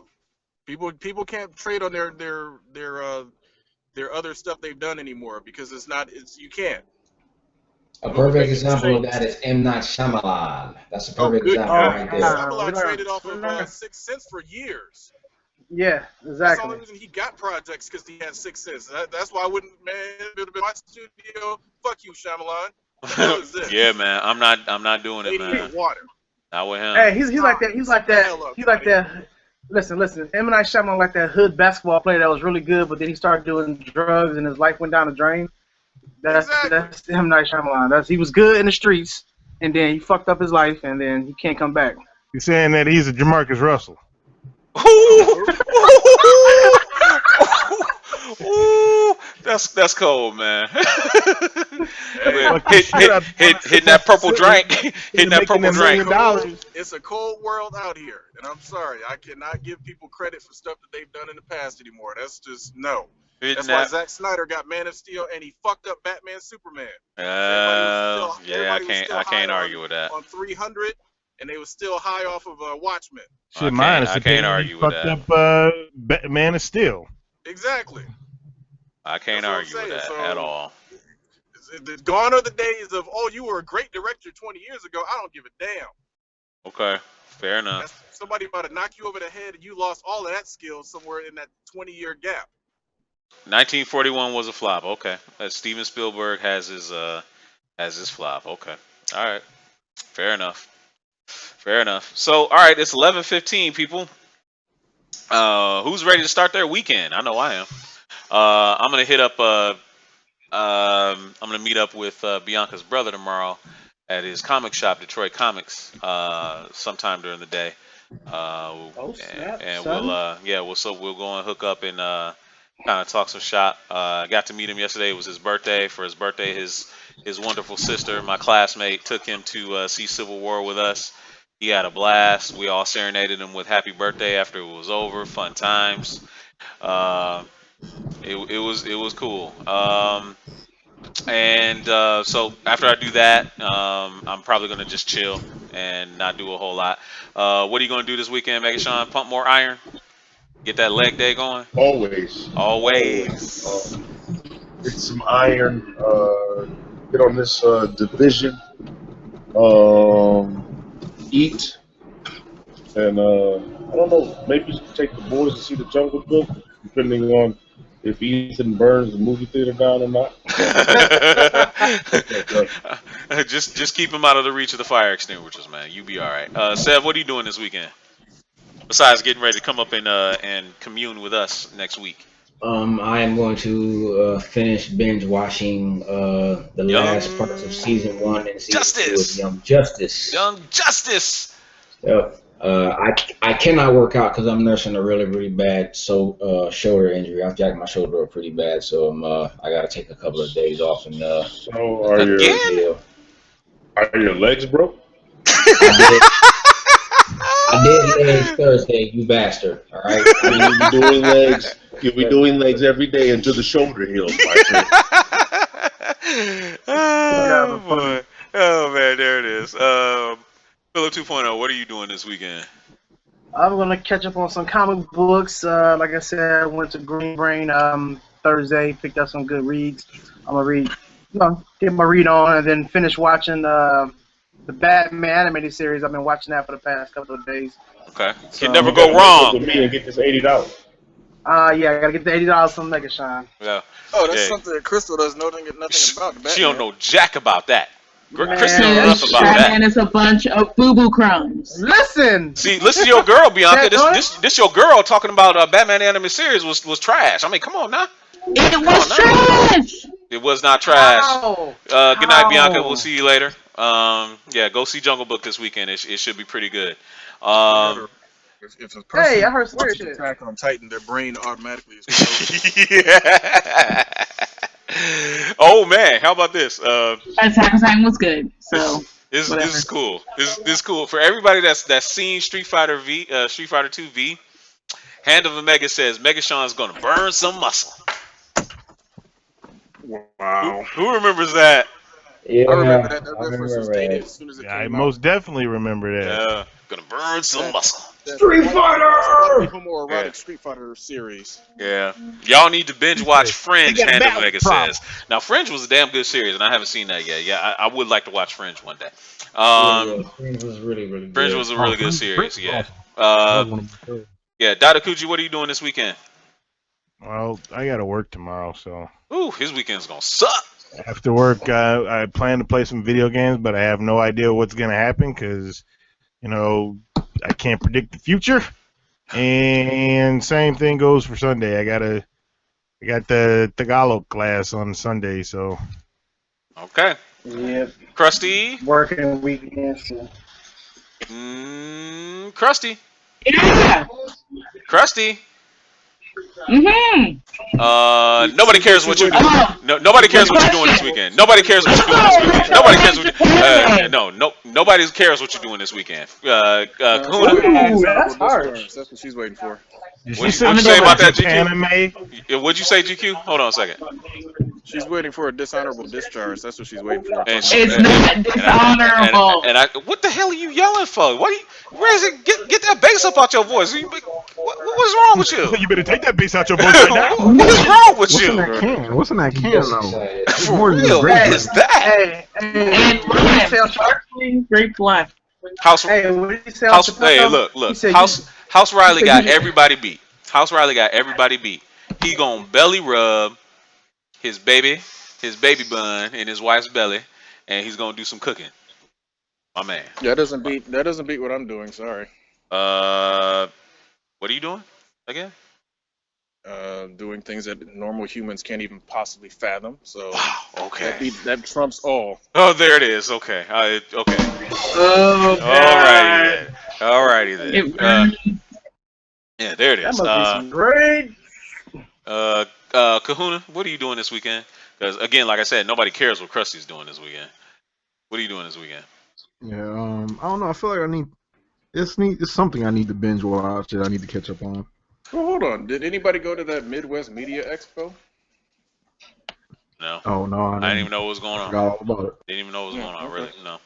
People can't trade on their other stuff they've done anymore because you can't. A Movie perfect making example of changed. that is M. Night Shyamalan. That's a Oh, perfect good example God. right Oh, there. Shyamalan traded off of Sixth Sense for years. Yeah, That's the exactly. only reason he got projects because he had Sixth Sense. That's why I wouldn't, man, it would have been my studio. Fuck you, Shyamalan. What the hell is this? Yeah, man. I'm not doing it, Lady man. in water. Not with him. Hey, he's like that. He's like that. Hell up, He's like buddy. that. Listen. M. Night Shyamalan like that hood basketball player that was really good, but then he started doing drugs and his life went down the drain. That's M. Night Shyamalan. He was good in the streets, and then he fucked up his life, and then he can't come back. You're saying that he's a Jamarcus Russell. Ooh, that's cold, man. Hey, Hitting that purple drink. Hitting that purple drink. It's a cold world out here, and I'm sorry, I cannot give people credit for stuff that they've done in the past anymore. That's just no. That's why Zack Snyder got Man of Steel and he fucked up Batman Superman. Yeah, I can't argue with that. On 300, and they was still high off of Watchmen. Shit, I can't argue with that. Fucked up Man of Steel. Exactly. I can't argue with that at all. Gone are the days of, oh, you were a great director 20 years ago. I don't give a damn. Okay, fair enough. Somebody about to knock you over the head, and you lost all of that skill somewhere in that 20-year gap. 1941 was a flop. Okay, Steven Spielberg has his flop. Okay, all right, fair enough. So, all right, it's 11:15, people. Who's ready to start their weekend? I know I am. I'm gonna hit up. I'm gonna meet up with Bianca's brother tomorrow at his comic shop, Detroit Comics, sometime during the day. Oh snap, And we'll son. we'll go and hook up and kind of talk some shop. Got to meet him yesterday. It was his birthday. For his birthday, his wonderful sister, my classmate, took him to see Civil War with us. He had a blast. We all serenaded him with happy birthday after it was over. Fun times. Uh, it was cool. And so after I do that, I'm probably gonna just chill and not do a whole lot. What are you gonna do this weekend, Mega Sean? Pump more iron? Get that leg day going? Always, always. Always. Get some iron. Get on this division. Um, eat, and I don't know. Maybe take the boys to see the Jungle Book, depending on if Ethan burns the movie theater down or not. just keep him out of the reach of the fire extinguishers, man. You be all right. Sev, what are you doing this weekend? Besides getting ready to come up and commune with us next week. I am going to finish binge watching the last parts of Young season 1 and season 2 of Justice. Young Justice. Young Justice. Yep. I cannot work out because I'm nursing a really bad shoulder injury. I've jacked my shoulder up pretty bad, so I got to take a couple of days off and So are Again? your legs broke? I did legs Thursday, you bastard. All right. You'll be doing legs. You'll be doing legs every day until the shoulder heals. My friend. Oh boy. Oh man, there it is. Philip 2.0, what are you doing this weekend? I'm gonna catch up on some comic books. Like I said, I went to Green Brain Thursday, picked up some good reads. I'm gonna read, get my read on, and then finish watching the Batman animated series. I've been watching that for the past couple of days. Okay. So, Can never You gotta go make up wrong. with me and get this $80. yeah, I gotta get the $80 from Mega Shine. Yeah. Oh, that's Yeah. something that Crystal doesn't know nothing about. The Batman. She don't know jack about that. Man, Kristen know enough about that. Batman is a bunch of boo-boo crumbs. Listen. See, listen to your girl, Bianca. That- This your girl talking about Batman animated series was trash. I mean, come on now. It was trash. It was not trash. How? Good night, Bianca. How? We'll see you later. Yeah, go see Jungle Book this weekend. It should be pretty good. If a person Hey, I heard some weird watches shit. Attack on Titan, their brain automatically is. Yeah. Oh man, how about this? Attack on Titan was good. So This whatever. is cool. This is cool for everybody that's seen Street Fighter 2 V. Hand of Omega says Mega Sean's gonna burn some muscle. Wow. Who remembers that? Yeah, I remember that. That I reference was remember dated that. as soon as it Yeah, I came out. most definitely remember that. Yeah, gonna burn some muscle. Street Fighter! Homoerotic Yeah. Street Fighter series. Yeah, y'all need to binge watch Fringe. got a Hand of balance Omega problem. says. Now Fringe was a damn good series, and I haven't seen that yet. Yeah, I would like to watch Fringe one day. Fringe was really good. Fringe was a really good series. Fringe Yeah. was That was Uh, one of my favorites. yeah. Dadakuchi, what are you doing this weekend? Well, I got to work tomorrow, so Ooh, his weekend's gonna suck. after work, I plan to play some video games, but I have no idea what's gonna happen because, I can't predict the future. And same thing goes for Sunday. I got the Tagalog class on Sunday, so Okay. Yep. Krusty. Working weekends. So. Krusty. Yeah. Krusty. Mhm. Nobody cares what you're doing. Oh. No, nobody cares what you're doing this weekend. Nobody cares what you're doing this weekend. Nobody cares what nobody cares what you're doing this weekend. Kahuna, Ooh, that's harsh. That's what she's waiting for. did What'd she you say say about that, Japan GQ? anime? What'd you say, GQ? Hold on a second. She's waiting for a dishonorable discharge. That's what she's waiting for. And It's not dishonorable. And I, what the hell are you yelling for? Where is it? Get that bass up out your voice. What's wrong with you? You better take that bass out your voice right now. What is wrong with What's in you? that can? What's in that can, Yes, though? excited. It's For more than real, grape what drink. is that? Hey, And what did you say on sparkling grape wine. House, Hey, what did you say on House. Chappelle? Hey, look. He said House Riley said got you- everybody beat. House Riley got everybody beat. He gonna belly rub his baby bun in his wife's belly, and he's gonna do some cooking. My man. That doesn't beat what I'm doing. Sorry. What are you doing again? doing things that normal humans can't even possibly fathom. So Wow. Okay. that trumps all. Oh, there it is. Okay. Okay. Oh Alrighty God. then. Alrighty then. It, Yeah, there it That is. must be some great. Kahuna, what are you doing this weekend? Because again, like I said, nobody cares what Krusty's doing this weekend. What are you doing this weekend? Yeah, I don't know. I feel like it's something I need to binge watch that I need to catch up on. Well, hold on. Did anybody go to that Midwest Media Expo? No. Oh no, I didn't even know what was going I on. forgot all about it. Didn't even know what was going on. Okay. Really? No.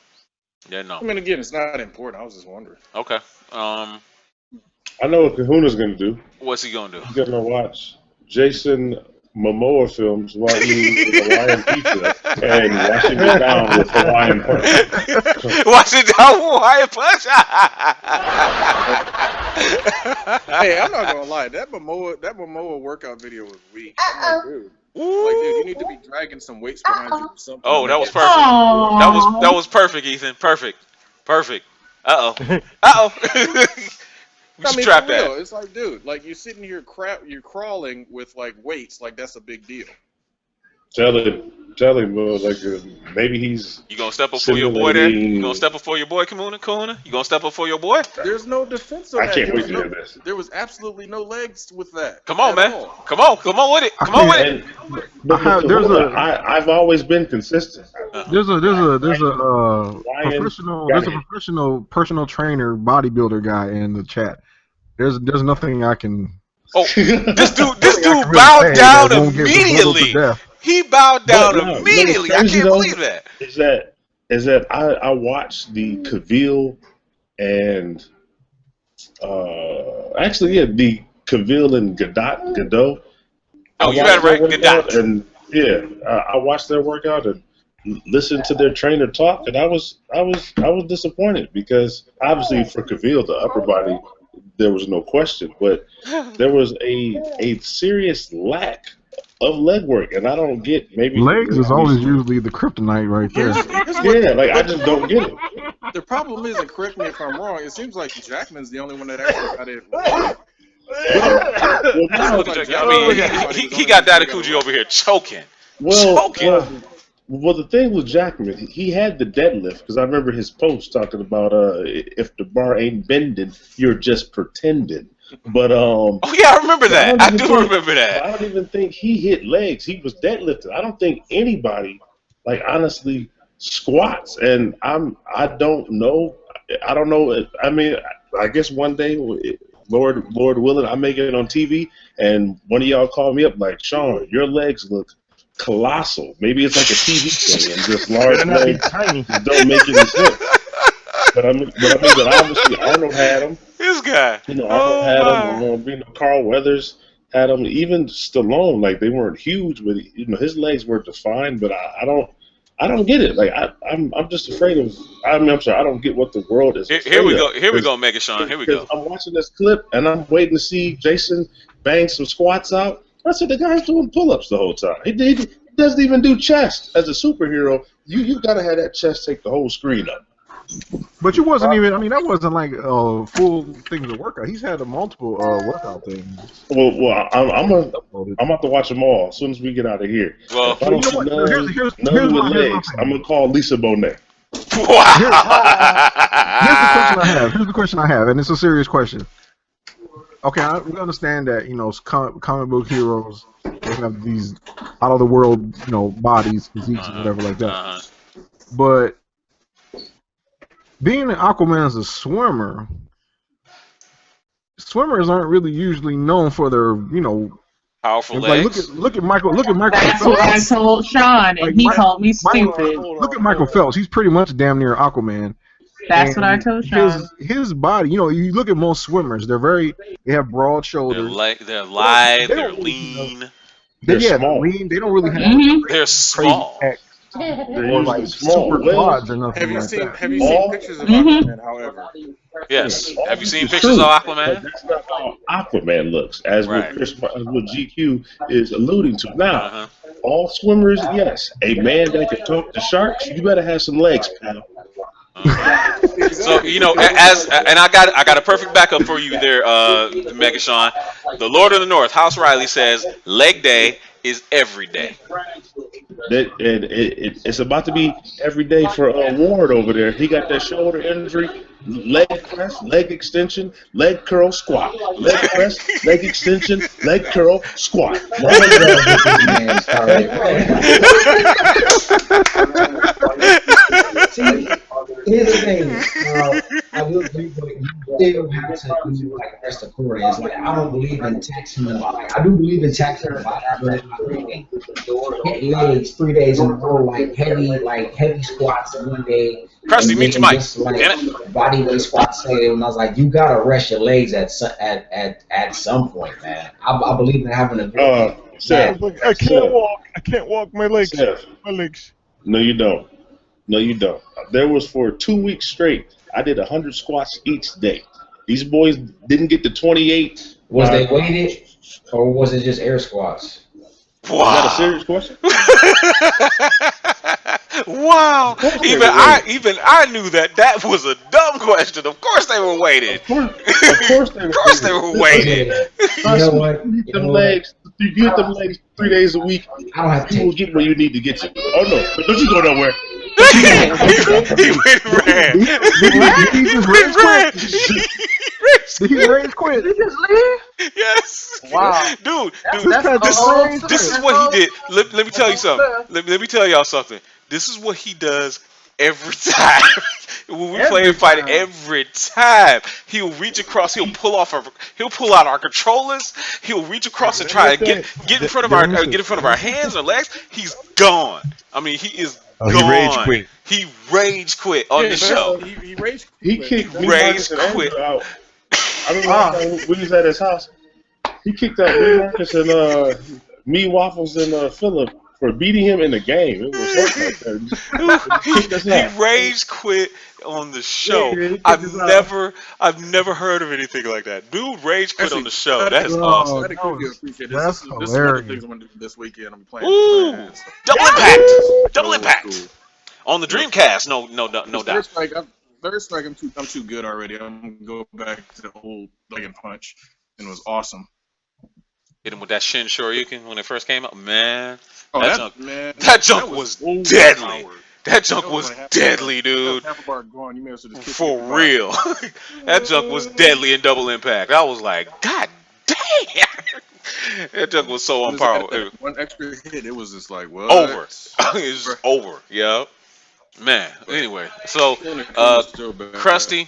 Yeah, no. I mean, again, it's not important. I was just wondering. Okay. I know what Kahuna's gonna do. What's he gonna do? He's gonna watch Jason Momoa films while eating Hawaiian pizza and washing it down with Hawaiian punch. Wash it down with Hawaiian punch. Hey, I'm not gonna lie. That Momoa workout video was weak. I'm like, dude. You need to be dragging some weights behind you or something. Oh, that was perfect. Aww. That was perfect, Ethan. Perfect. Uh oh. We I should mean, trap for real, that. it's like, dude, like you're sitting here you're crawling with like weights, like that's a big deal. Tell him, like maybe he's. You gonna step up for your boy there? You simulating- gonna step up for your boy, Kahuna? You gonna step up for your boy? There's no defense on I that. can't There wait was to no- hear this. There was absolutely no legs with that. Come on, at man. all. Come on with it. Come on with it. But There's I've always been consistent. There's a Ryan professional personal trainer bodybuilder guy in the chat. There's nothing I can. Oh, this dude really bowed say down that won't get belittled to immediately. death. He bowed down But no, immediately. I crazy can't though believe that. Is that I watched the Cavill and the Cavill and Godot. Oh, I you watched had it right. their Good workout, dot. and I watched their workout and listened to their trainer talk, and I was disappointed because obviously for Cavill the upper body there was no question, but there was a serious lack of leg work, and I don't get maybe Legs is always usually the kryptonite right there. yeah, like I just don't get it. The problem is, and correct me if I'm wrong, it seems like Jackman's the only one that actually got it right. Look at Jack- I mean, he got Dadakuji over here choking. Well, the thing with Jackman, he had the deadlift because I remember his post talking about if the bar ain't bending, you're just pretending. But Oh yeah, I remember that. I do remember I that. don't even think he hit legs. He was deadlifted. I don't think anybody, like honestly, squats. And I don't know. I don't know. I mean, I guess one day, Lord willing, I make it on TV, and one of y'all call me up like, Sean, your legs look colossal. Maybe it's like a TV thing, and just large legs just don't make any sense. But I mean that obviously Arnold had them. This guy. Arnold had them. Carl Weathers had them. Even Stallone, like they weren't huge, but his legs were defined. But I don't get it. Like I'm just afraid of. I'm sorry. I don't get what the world is. Here we go. Here we go, Megashawn. Here we go. I'm watching this clip and I'm waiting to see Jason bang some squats out. I said the guy's doing pull-ups the whole time. He doesn't even do chest. As a superhero, you gotta have that chest take the whole screen up. But you wasn't even. I mean, that wasn't like full things to work out. He's had a multiple workout things. Well, I'm about to watch them all as soon as we get out of here. Well, if I don't see none with legs, I'm gonna call Lisa Bonet. Wow. Here's the question I have, and it's a serious question. Okay, we understand that comic book heroes, they have these out of the world bodies, physiques, and whatever like that. But being an Aquaman as a swimmer, swimmers aren't really usually known for their powerful like legs. look at Michael. That's what I told Sean, and he called me stupid. Look at Michael Phelps. He's pretty much damn near Aquaman. That's what I told Sean. His body, you look at most swimmers, they have broad shoulders. They're lithe, they're lean. They're small. Lean. They don't really have They're small. Or like super quads or nothing like that. Have you seen pictures of Aquaman, however? Yes. Have you seen pictures of Aquaman? But that's not how Aquaman looks, as Right. what GQ is alluding to. Now, all swimmers, yes. A man that can talk to sharks, you better have some legs, pal. So as and I got a perfect backup for you there, Mega Sean. The Lord of the North, House Riley says leg day is every day. That and it's about to be every day for Ward over there. He got that shoulder injury, leg press, leg extension, leg curl, squat, leg press, leg extension, leg curl, squat. Why y'all get this man started? See, here's the thing. I will agree, but you still have to do like rest accordance. Like I don't believe in taxing the body. I do believe in taxing the body, but I think hit legs 3 days in a row, like heavy squats one day, Krusty, and mute your then mic. just like Damn it. body weight squats. And I was like, you gotta rest your legs at some point, man. I believe in having a good Seth, I can't Seth, walk. I can't walk. My legs. Seth. My legs. No, you don't. No, you don't. There was for 2 weeks straight. I did 100 squats each day. These boys didn't get to 28. Was they weighted or was it just air squats? Is that a serious question? Wow. Of course they Even were I weighted. even I knew that was a dumb question. Of course they were weighted. Of course they Of were course they weighted. were weighted. You Trust know me, what? you get them legs 3 days a week, I don't have to you will take. get where you need to get to. Oh no, don't you go nowhere. he went and ran. He just He raised ran. quit. He Did he raise quit? Did he just leave? Yes. Wow. Dude, This guy this just raised this is quit. what he did. Let me tell you That's something. all Let me tell y'all something. This is what he does every time. When we play Every and fight, time. every time he'll reach across, he'll pull out our controllers. He'll reach across and try to get in front of our hands or legs. He's gone. I mean, he is Oh, he gone. rage quit. He rage quit on Yeah, the show. he raged. He kicked me, Raised Marcus, and quit. Andrew out. I remember last time we was at his house. He kicked out me, Marcus, and me, Waffles, and Philip for beating him in the game. It was something like that. He kicked us He out. rage quit on the show. Yeah, he kicked I've us out. never heard of anything like that. Dude rage quit on the show. Actually, That is Oh, awesome. I really appreciate this. that's This is one of the hilarious. things I'm gonna do this weekend. I'm playing. Ooh, So, double impact, double old impact school. on the Yep. Dreamcast. No Third doubt. strike, third strike. I'm too good already. I'm gonna go back to the old Dragon Punch, and it was awesome. Hit him with that Shin Shoryuken when it first came out. Man, Oh, that that junk, man, that junk was deadly. overpowered. That junk That was like half deadly, a bar. That was dude. half a bar gone. You may as well just kick For it goodbye. real. That junk was deadly in double impact. I was like, God damn. That junk was so When it's had unpowerful. that one extra hit, it was just like what? Over. It's over. Yep. Man. Anyway, so Krusty.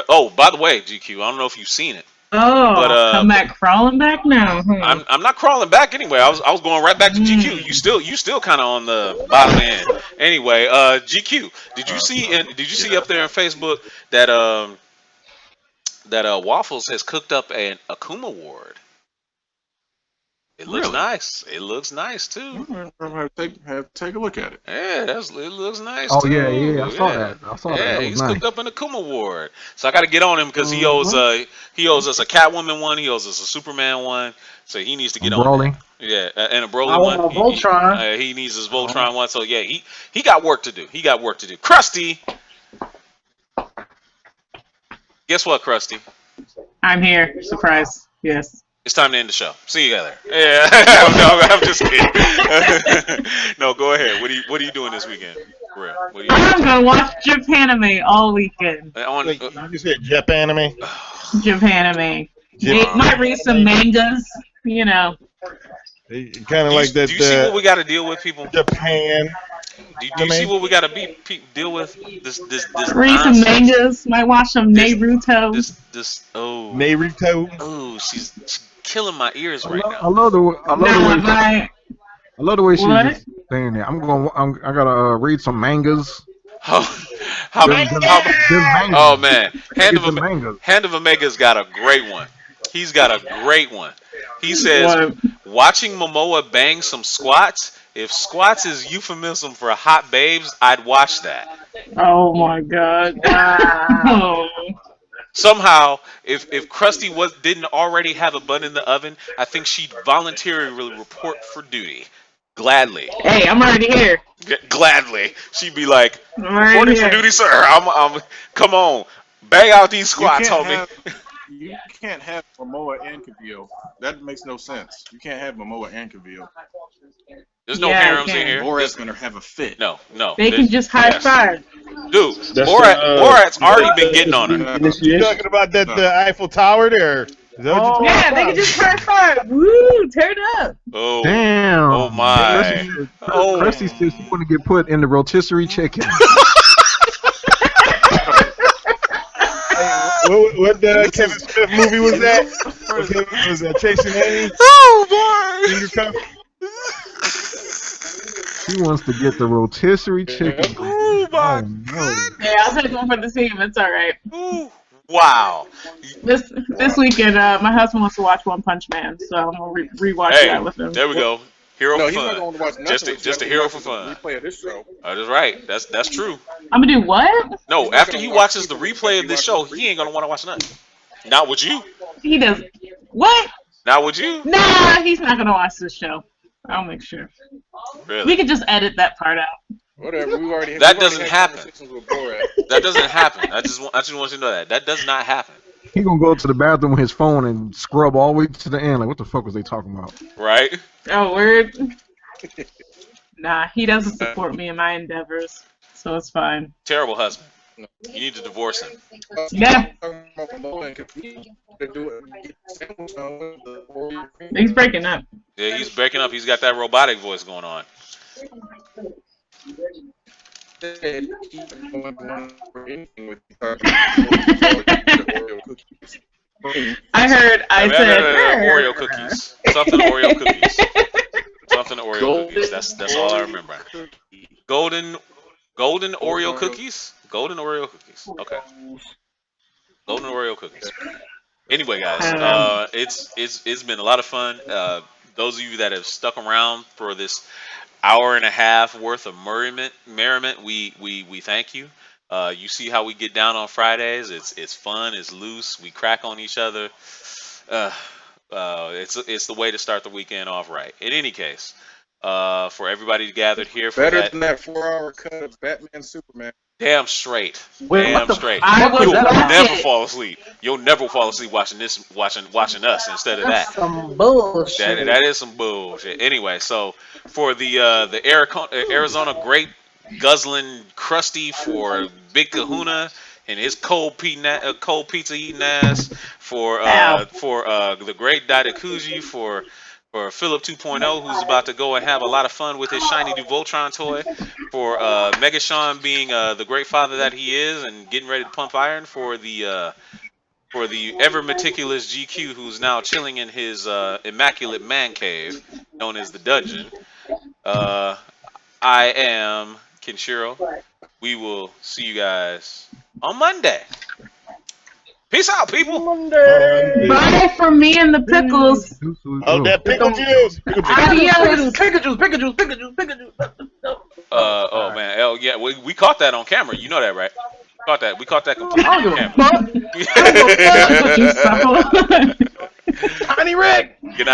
Oh, by the way, GQ, I don't know if you've seen it. Oh, But, come back crawling back now. I'm not crawling back anyway. I was going right back to GQ. You still kind of on the bottom end. Anyway, GQ, did you see up there on Facebook that Waffles has cooked up an Akuma Ward? It looks Really? nice. It looks nice too. Have to take a look at it. Yeah, it looks nice Oh too. yeah, I saw that. I saw that. Yeah, That was he's nice. cooked up an Akuma Ward. So I got to get on him because he owes us a Catwoman one. He owes us a Superman one. So he needs to get on Broly. that. Yeah, and a Broly I one. want a Voltron. He needs his Voltron one. So yeah, he got work to do. He got work to do. Krusty, guess what, Krusty? I'm here. Surprise. Yes. It's time to end the show. See you later. Yeah, no, I'm just kidding. No, go ahead. What are you doing this weekend? For real. What are you I'm gonna watch Japanime all weekend. doing? Wait, you just said Jap anime? Japanime. Jap- Might read some mangas. You know. Kind of like that. Do you see what we got to deal with, people? Japan. Do you see what we got to deal with? This Read some nonsense. mangas. Might watch some This- Naruto. Naruto. She's killing my ears right I now. love the way I she's What? just saying that. I gotta read some mangas. How, Them mangas. oh man, Get the mangas. Hand of Omega's got a great one. He's got a great one. He says, What? watching Momoa bang some squats. If squats is euphemism for hot babes, I'd watch that. Oh my god. Oh. Somehow, if Krusty didn't already have a bun in the oven, I think she'd voluntarily report for duty. Gladly. Hey, I'm already here. Gladly. She'd be like, I'm already reporting for here. duty, sir. Come on. Bang out these You squats, can't homie. have Momoa and Cavill. That makes no sense. You can't have Momoa and Cavill. There's no Yeah, I harems in can. here. Borat's gonna have a fit. No. They can just high yes. five. Dude, That's Borat's already been getting on her. You Initiation. talking about the Eiffel Tower there? Is that what you're Yeah, talking they about? can just high five. Woo, turn up. Oh. Damn. Oh, my. Oh. Krusty says she want to get put in the rotisserie chicken. What Kevin Smith movie was that? Was that Chasing Amy? Oh, boy. Finger Cuff? She wants to get the rotisserie chicken. Oh, my no. God. Yeah, I'll take one for the team. It's all right. Ooh. Wow. This weekend, my husband wants to watch One Punch Man, so I'm gonna rewatch that with him. There we go. Hero No, for he's not fun. going to watch nothing. Just a hero for fun. Replay of this show. That's right. That's true. I'm gonna do what? No, after he watches the replay of this show, he ain't gonna want to watch nothing. Not with you. He doesn't. What? Not with you. Nah, he's not gonna watch this show. I'll make sure. Really? We could just edit that part out. Whatever. That doesn't happen. Conversations with Borat. That doesn't happen. I just want you to know that. That does not happen. He gonna go to the bathroom with his phone and scrub all the way to the end. Like, what the fuck was they talking about? Right? Oh, word. Nah, he doesn't support me in my endeavors, so it's fine. Terrible husband. You need to divorce him. Yeah. He's breaking up. Yeah, he's breaking up. He's got that robotic voice going on. I heard. I said Oreo cookies. Something Oreo cookies. Something Oreo cookies. That's all I remember. Golden Oreo cookies. Golden Oreo cookies. Okay. Golden Oreo cookies. Anyway, guys, it's been a lot of fun. Those of you that have stuck around for this hour and a half worth of merriment, we thank you. You see how we get down on Fridays. It's fun. It's loose. We crack on each other. It's the way to start the weekend off right. In any case, for everybody gathered here for Better that, than that 4-hour cut of Batman Superman. damn straight. Wait, what Damn the straight. I was You'll watching never it. fall asleep. You'll never fall asleep watching us instead of that. That's some bullshit. That is some bullshit. Anyway, so for the Arizona Great Guzzling Krusty, for Big Kahuna and his cold pizza eating ass, for the Great Daidakuji, for Philip 2.0, who's about to go and have a lot of fun with his shiny new Voltron toy, for Megashawn being the great father that he is and getting ready to pump iron, for the ever meticulous GQ, who's now chilling in his immaculate man cave known as the dungeon. I am Kenshiro. We will see you guys on Monday. Peace out, people. Bye from me and the pickles. Oh, that pickle juice. Adios. Oh man. Oh yeah. We caught that on camera. You know that, right? Caught that. We caught that completely I don't on give a camera. fuck. I don't give a fuck what you saw. Tiny Rick. Good night.